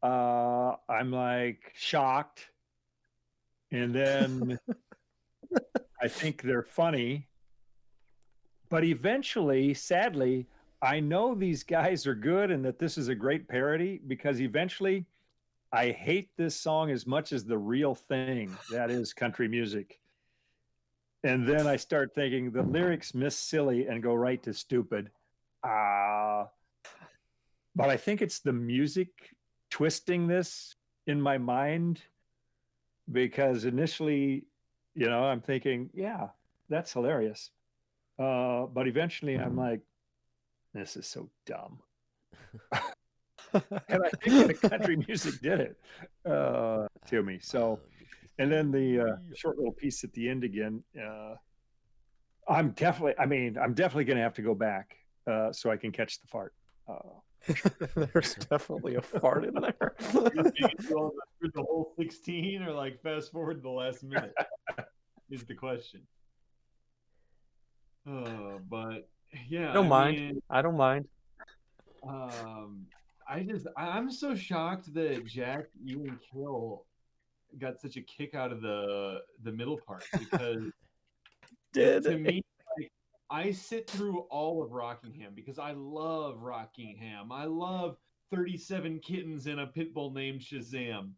I'm like shocked. And then I think they're funny. But eventually, sadly, I know these guys are good and that this is a great parody because eventually I hate this song as much as the real thing that is country music. And then I start thinking the lyrics miss silly and go right to stupid. But I think it's the music twisting this in my mind because initially, I'm thinking, yeah, that's hilarious. But eventually I'm like, this is so dumb. And I think the country music did it to me. So, and then the short little piece at the end again. I'm definitely going to have to go back so I can catch the fart. There's definitely a fart in there. Through the whole 16 or like fast forward to the last minute is the question. But yeah, I don't mind. I'm so shocked that Jack, you and Kill got such a kick out of the middle part, because to me, like, I sit through all of Rockingham because I love Rockingham. I love 37 Kittens and a pit bull named Shazam.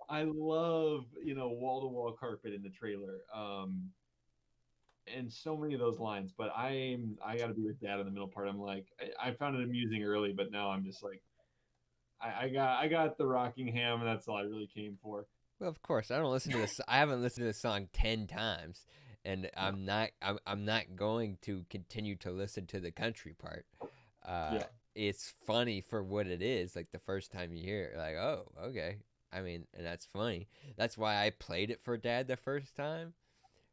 I love, wall-to-wall carpet in the trailer. And so many of those lines, but I got to be with Dad in the middle part. I'm like, I found it amusing early, but now I'm just like, I got the Rockingham, and that's all I really came for. Well, of course, I don't listen to this. I haven't listened to this song 10 times, and I'm not going to continue to listen to the country part. It's funny for what it is. Like the first time you hear it, like, oh, okay. I mean, and that's funny. That's why I played it for Dad the first time,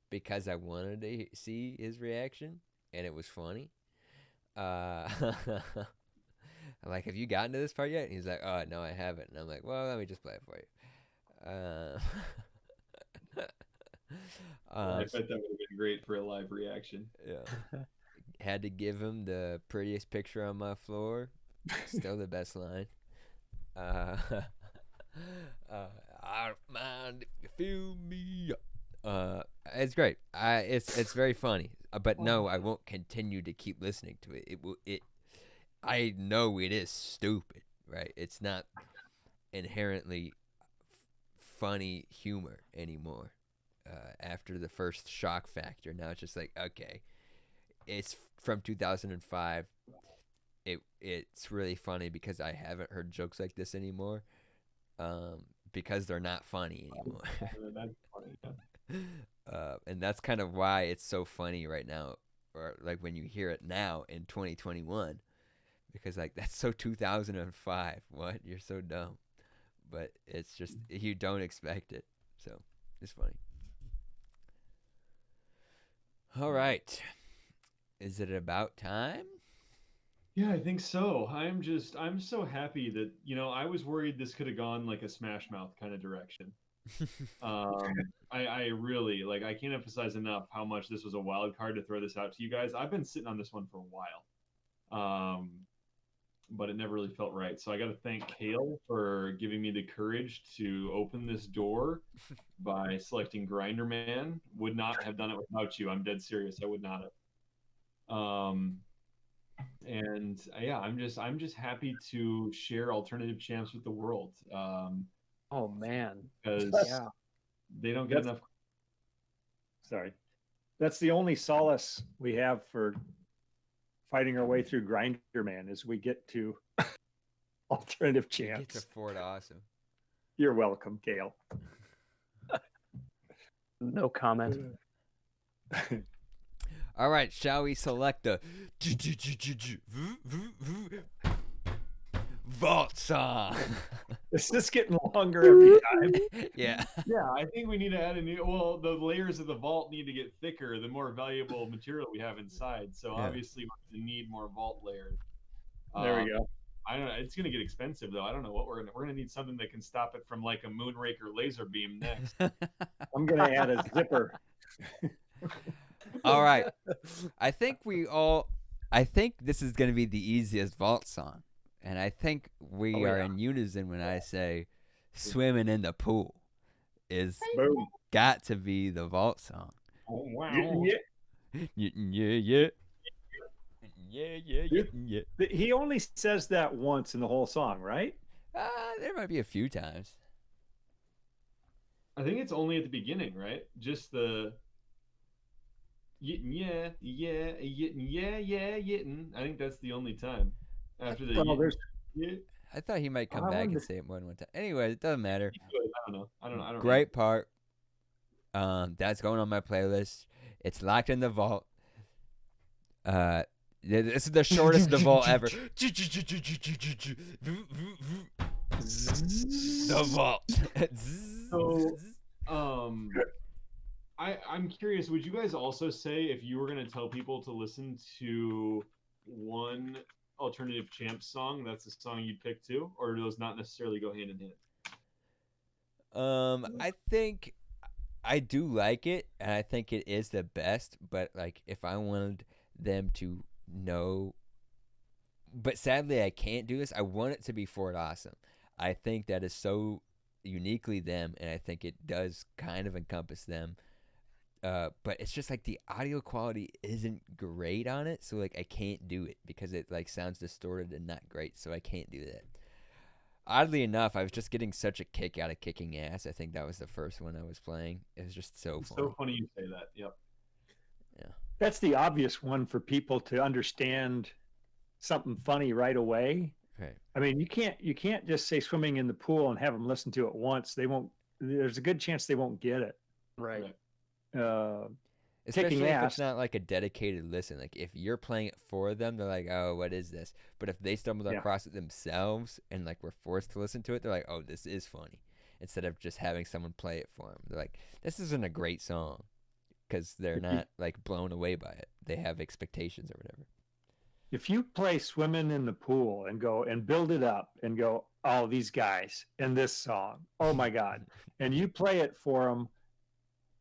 because I wanted to see his reaction, and it was funny. I'm like, have you gotten to this part yet? And he's like, oh, no, I haven't. And I'm like, well, let me just play it for you. I bet that would have been great for a live reaction. Yeah. Had to give him the prettiest picture on my floor. Still the best line. I don't mind if you feel me. It's great. It's very funny. But no, I won't continue to keep listening to it. I know it is stupid, right? It's not inherently funny humor anymore. After the first shock factor, now it's just like, okay, it's from 2005. It's really funny because I haven't heard jokes like this anymore. Because they're not funny anymore. That's funny, yeah. And that's kind of why it's so funny right now, or like when you hear it now in 2021, because like that's so 2005. What? You're so dumb. But it's just, you don't expect it. So it's funny. All right. Is it about time? Yeah, I think so. I'm so happy that, I was worried this could have gone like a Smash Mouth kind of direction. I really, like, I can't emphasize enough how much this was a wild card to throw this out to you guys. I've been sitting on this one for a while. But it never really felt right. So I got to thank Kale for giving me the courage to open this door by selecting Grinder Man. Would not have done it without you. I'm dead serious. I would not have. And yeah, I'm just happy to share alternative champs with the world. Oh man, because they don't get enough. Sorry, that's the only solace we have for fighting our way through Grinder Man is we get to alternative champs. Get to Fort Awesome. You're welcome, Gail. No comment. All right, shall we select the vault song? Is this getting longer every time? Yeah. Yeah, I think we need to add the layers of the vault need to get thicker the more valuable material we have inside. So obviously we need more vault layers. There we go. I don't know. It's gonna get expensive though. I don't know what we're gonna need something that can stop it from like a Moonraker laser beam next. I'm gonna add a zipper. All right. I think this is gonna be the easiest vault song. And I think we are in unison when I say swimming in the pool is got to be the vault song. Oh, wow. Yeah. He only says that once in the whole song, right? There might be a few times. I think it's only at the beginning, right? Just the yeah. I think that's the only time. After the I thought he might come back and say it more than one time. Anyway, it doesn't matter. I don't know. Great part. That's going on my playlist. It's locked in the vault. This is the shortest Devault ever. Devault. So, I'm curious. Would you guys also say if you were going to tell people to listen to one alternative Champs song, that's the song you'd pick too, or do those not necessarily go hand in hand? I think I do like it, and I think it is the best. But like, if I wanted them to know, but sadly I can't do this. I want it to be Fort Awesome. I think that is so uniquely them, and I think it does kind of encompass them. But it's just like the audio quality isn't great on it, so like I can't do it because it like sounds distorted and not great, so I can't do that. Oddly enough, I was just getting such a kick out of Kicking Ass. I think that was the first one I was playing. It was just so funny. So funny you say that. Yep. Yeah. That's the obvious one for people to understand something funny right away. Right. I mean, you can't just say Swimming in the Pool and have them listen to it once. They won't. There's a good chance they won't get it. Right. Especially if Ass. it's not like a dedicated listen. Like if you're playing it for them, they're like, "Oh, what is this?" But if they stumbled across it themselves and like were forced to listen to it, they're like, "Oh, this is funny." Instead of just having someone play it for them, they're like, "This isn't a great song," because they're not like blown away by it. They have expectations or whatever. If you play Swimming in the Pool and go and build it up and go, "Oh, these guys and this song, oh my God," and you play it for them,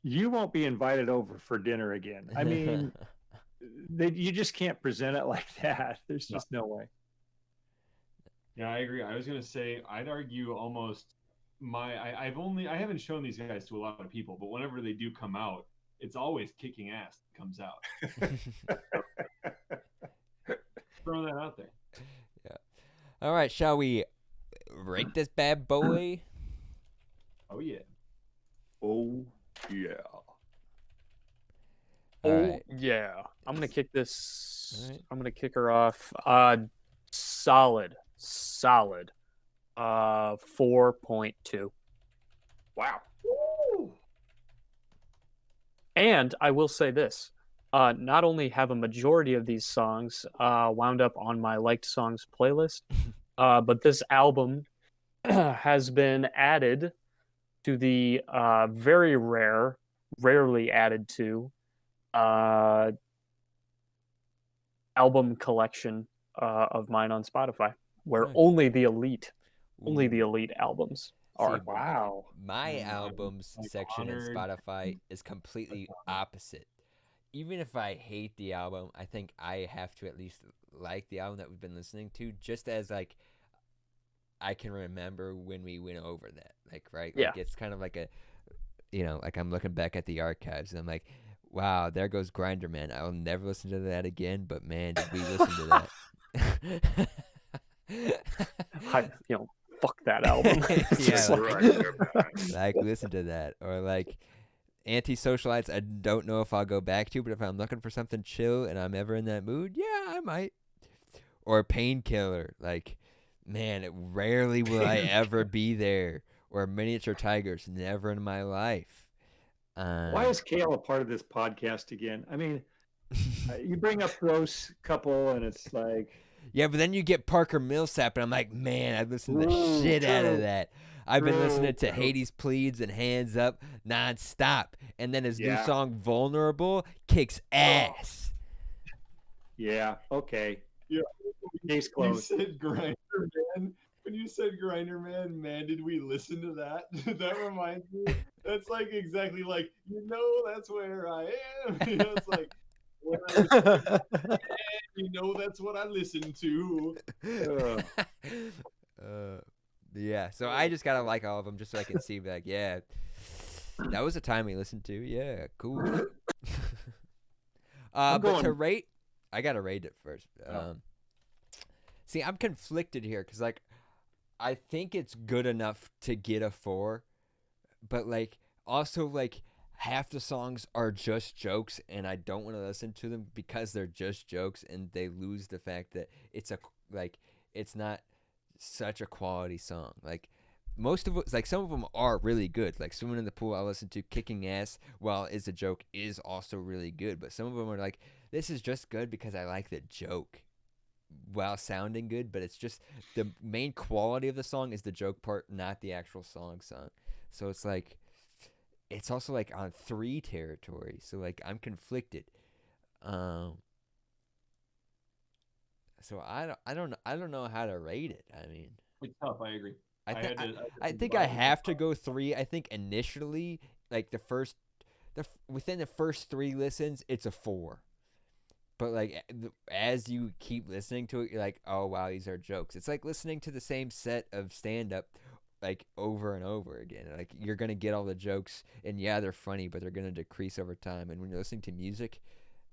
you won't be invited over for dinner again. I mean, you just can't present it like that. There's just no way. Yeah, I agree. I was gonna say I'd argue almost I haven't shown these guys to a lot of people, but whenever they do come out, it's always Kicking Ass that comes out. Throwing that out there. Yeah. All right, shall we rate this bad boy? Oh yeah. Oh yeah. Yeah. I'm gonna kick this. All right. I'm gonna kick her off. Solid. 4.2. Wow. Woo! And I will say this. Not only have a majority of these songs wound up on my liked songs playlist, but this album has been added to the very rarely added to album collection of mine on Spotify, where only the elite albums are. See, Wow. My albums section in Spotify is completely opposite. Even if I hate the album, I think I have to at least like the album that we've been listening to, just as like I can remember when we went over that. Like, right? Yeah. Like, it's kind of like a, like I'm looking back at the archives and I'm like, wow, there goes Grinder Man. I'll never listen to that again, but man, did we listen to that. Fuck that album. Yeah, like listen to that. Or like Anti-Socialites, I don't know if I'll go back to, but if I'm looking for something chill and I'm ever in that mood, yeah, I might. Or Painkiller, like, man, rarely will I ever be there. Or Miniature Tigers, never in my life. Why is Kale a part of this podcast again? I mean, you bring up those couple, and it's like, yeah, but then you get Parker Millsap, and I'm like, man, I listened to the shit out of that. I've been listening to Hades Pleads and Hands Up nonstop, and then his new song Vulnerable kicks ass. Yeah. Okay. Yeah. Case closed. You said Grinder Man. When you said Grinder Man, man, did we listen to that? That reminds me. That's like exactly like, that's where I am. It's like, when I that's what I listen to. Yeah, so I just gotta like all of them just so I can see, like, yeah, that was a time we listened to. Yeah, cool. But to rate, I gotta rate it first. See, I'm conflicted here because, like, I think it's good enough to get a 4, but like also like half the songs are just jokes, and I don't want to listen to them because they're just jokes, and they lose the fact that it's not such a quality song. Like most of it, like some of them are really good. Like Swimming in the Pool, I listen to. Kicking Ass, while Is a Joke, is also really good. But some of them are like, this is just good because I like the joke while sounding good. But it's just the main quality of the song is the joke part, not the actual song. So it's like, it's also like on 3 territory. So like I'm conflicted. So I don't know how to rate it. I mean, it's tough. I agree. I think I have to go 3. I think initially, like within the first 3 listens, it's a 4. But like as you keep listening to it, you're like, oh wow, these are jokes. It's like listening to the same set of stand up like over and over again. Like you're gonna get all the jokes, and yeah, they're funny, but they're gonna decrease over time. And when you're listening to music,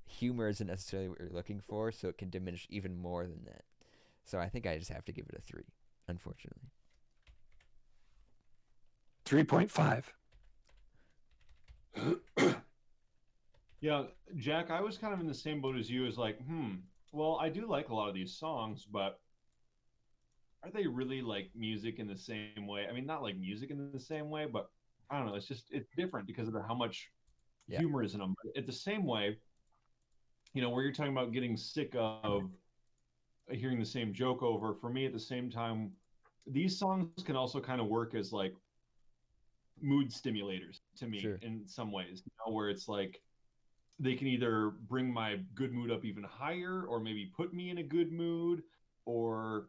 humor isn't necessarily what you're looking for, so it can diminish even more than that. So I think I just have to give it a 3, unfortunately. 3.5. Yeah, Jack, I was kind of in the same boat as you. As like, well, I do like a lot of these songs, but are they really like music in the same way? I mean, not like music in the same way, but I don't know. It's different because of how much humor is in them. But at the same way, where you're talking about getting sick of hearing the same joke over, for me at the same time, these songs can also kind of work as like mood stimulators to me in some ways, where it's like they can either bring my good mood up even higher or maybe put me in a good mood, or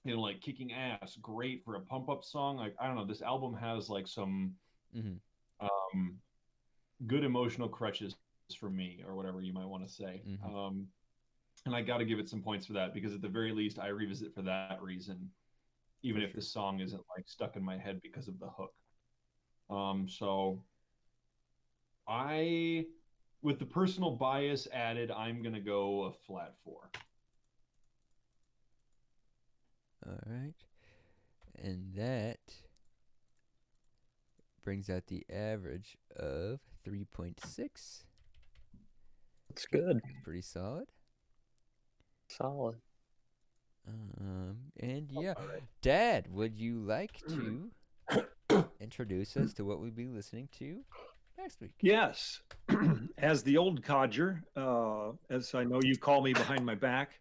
like Kicking Ass, great for a pump up song. Like, I don't know, this album has like some good emotional crutches for me, or whatever you might want to say. And I got to give it some points for that, because at the very least I revisit for that reason, even if the song isn't like stuck in my head because of the hook. So with the personal bias added, I'm gonna go a flat 4. All right, and that brings out the average of 3.6. That's good. Pretty solid. Solid. And yeah, Dad, would you like to introduce us to what we'll be listening to next week? Yes. As the old codger, as I know you call me behind my back,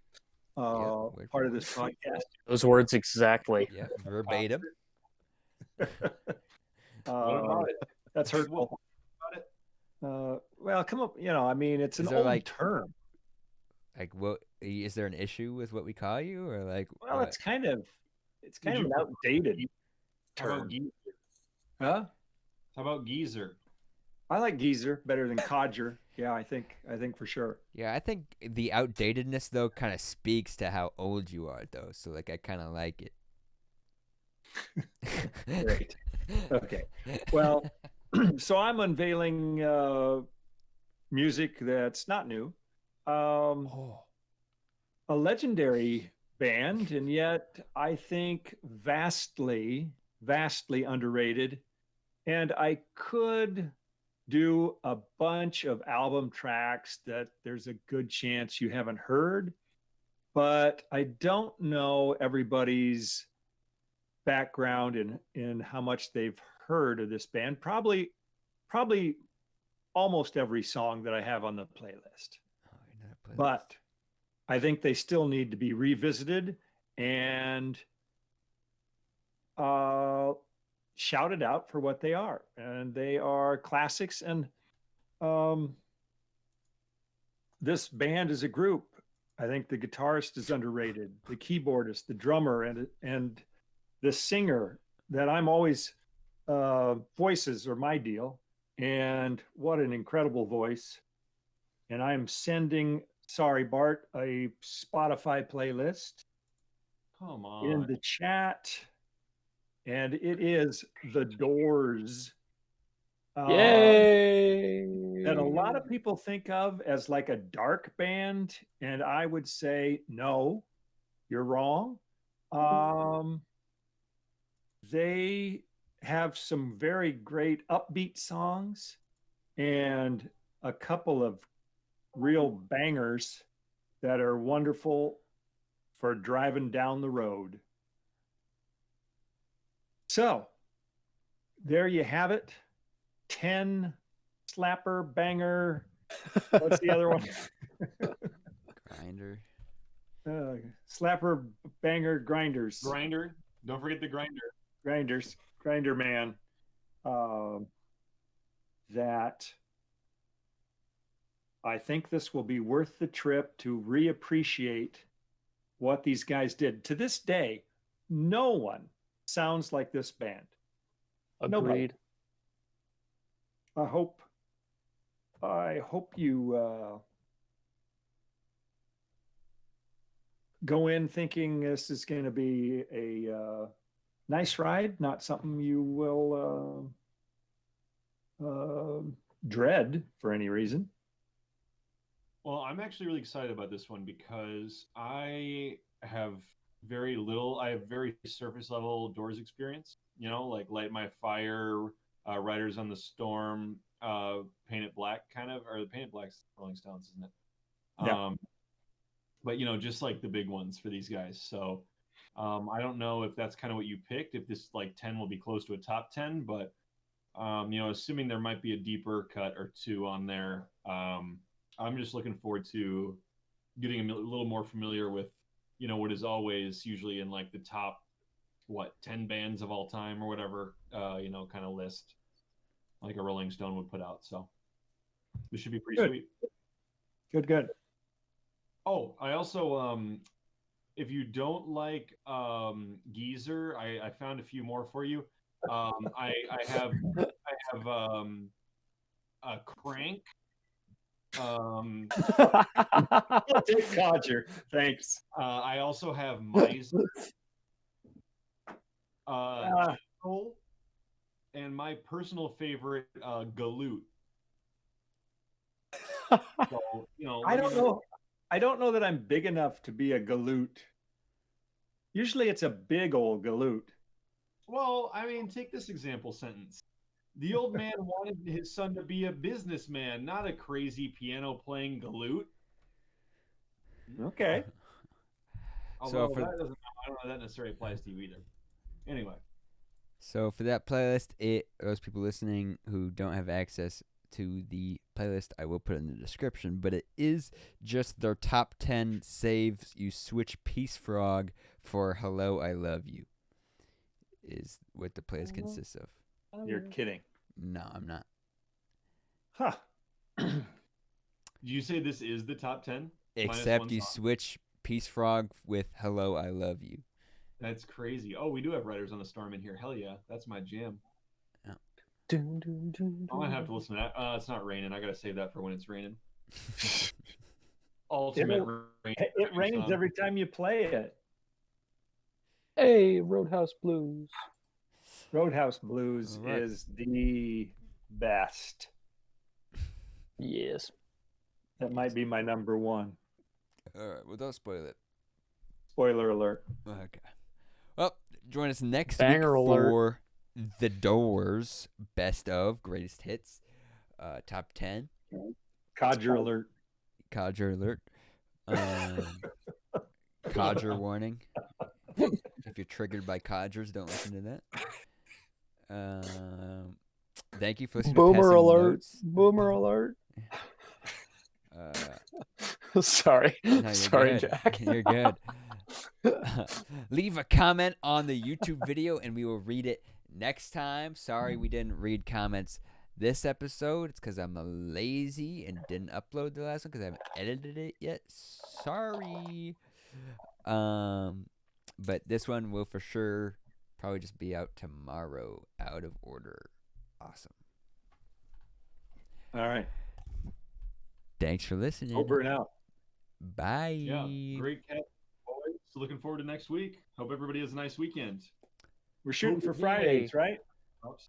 part of this podcast. Those words exactly. Yeah, verbatim. That's hurtful. Well, come up. I mean, it's an old term. Like, what is there an issue with what we call you, or like? Well, it's kind of an outdated term. How about geezer? I like geezer better than codger. Yeah, I think for sure. Yeah, I think the outdatedness though kind of speaks to how old you are, though. So like, I kind of like it. Great. Okay. Well, so I'm unveiling music that's not new. A legendary band, and yet I think vastly underrated. And I could do a bunch of album tracks that there's a good chance you haven't heard, but I don't know everybody's background in how much they've heard of this band. Probably almost every song that I have on the playlist. But I think they still need to be revisited and shouted out for what they are. And they are classics. And this band as a group, I think the guitarist is underrated, the keyboardist, the drummer, and the singer that I'm always, voices are my deal. And what an incredible voice. And I'm sending, sorry, Bart, a Spotify playlist. Come on. In the chat. And it is The Doors. Yay! That a lot of people think of as like a dark band. And I would say, no, you're wrong. They have some very great upbeat songs and a couple of real bangers that are wonderful for driving down the road. So there you have it. 10 slapper, banger. What's the other one? Grinder. Slapper, banger, grinders. Grinder. Don't forget the grinder. Grinders. Grinder man. That I think this will be worth the trip to reappreciate what these guys did. To this day, no one sounds like this band. Agreed. Nobody. I hope you go in thinking this is going to be a nice ride, not something you will dread for any reason. Well, I'm actually really excited about this one because I have very surface level Doors experience, like Light My Fire, Riders on the Storm, Paint It Black or the Paint It Black's Rolling Stones, isn't it? Yeah. But just like the big ones for these guys. So I don't know if that's kind of what you picked, if this like 10 will be close to a top 10, but assuming there might be a deeper cut or two on there, I'm just looking forward to getting a little more familiar with, what is always usually in like the top, 10 bands of all time or whatever, kind of list like a Rolling Stone would put out. So this should be pretty sweet. Good. Oh, I also, if you don't like Geezer, I found a few more for you. I have a Crank. Take Codger. Thanks. I also have Miser. And my personal favorite, Galoot. So, I don't know. I don't know that I'm big enough to be a galoot. Usually it's a big old galoot. Well, I mean, take this example sentence. The old man wanted his son to be a businessman, not a crazy piano-playing galoot. Okay. Although I don't know if that necessarily applies to you either. Anyway. So for that playlist, those people listening who don't have access to the playlist, I will put it in the description, but it is just their top 10 saves. You switch Peace Frog for Hello, I Love You is what the playlist consists of. You're kidding. No, I'm not. Huh. Did you say this is the top 10? Except you switch Peace Frog with Hello, I Love You. That's crazy. Oh, we do have Riders on the Storm in here. Hell yeah. That's my jam. Yeah. I might have to listen to that. It's not raining. I got to save that for when it's raining. Ultimate rain. It rains every time you play it. Hey, Roadhouse Blues. Roadhouse Blues is the best. Yes. That might be my number one. All right, well, don't spoil it. Spoiler alert. Okay. Well, join us next Banger week alert. for The Doors Best of Greatest Hits, Top 10. Codger alert. Codger alert. Codger warning. If you're triggered by codgers, don't listen to that. Thank you for listening to Boomer Passing alert. Notes. Boomer alert. Sorry. No, Sorry, good. Jack. You're good. Leave a comment on the YouTube video and we will read it next time. Sorry we didn't read comments this episode. It's because I'm lazy and didn't upload the last one because I haven't edited it yet. Sorry. But this one will for sure probably just be out tomorrow. Out of order. Awesome. All right. Thanks for listening. Over and out. Bye. Yeah, great cat. Boys. So looking forward to next week. Hope everybody has a nice weekend. We're shooting for Fridays, right? Oops.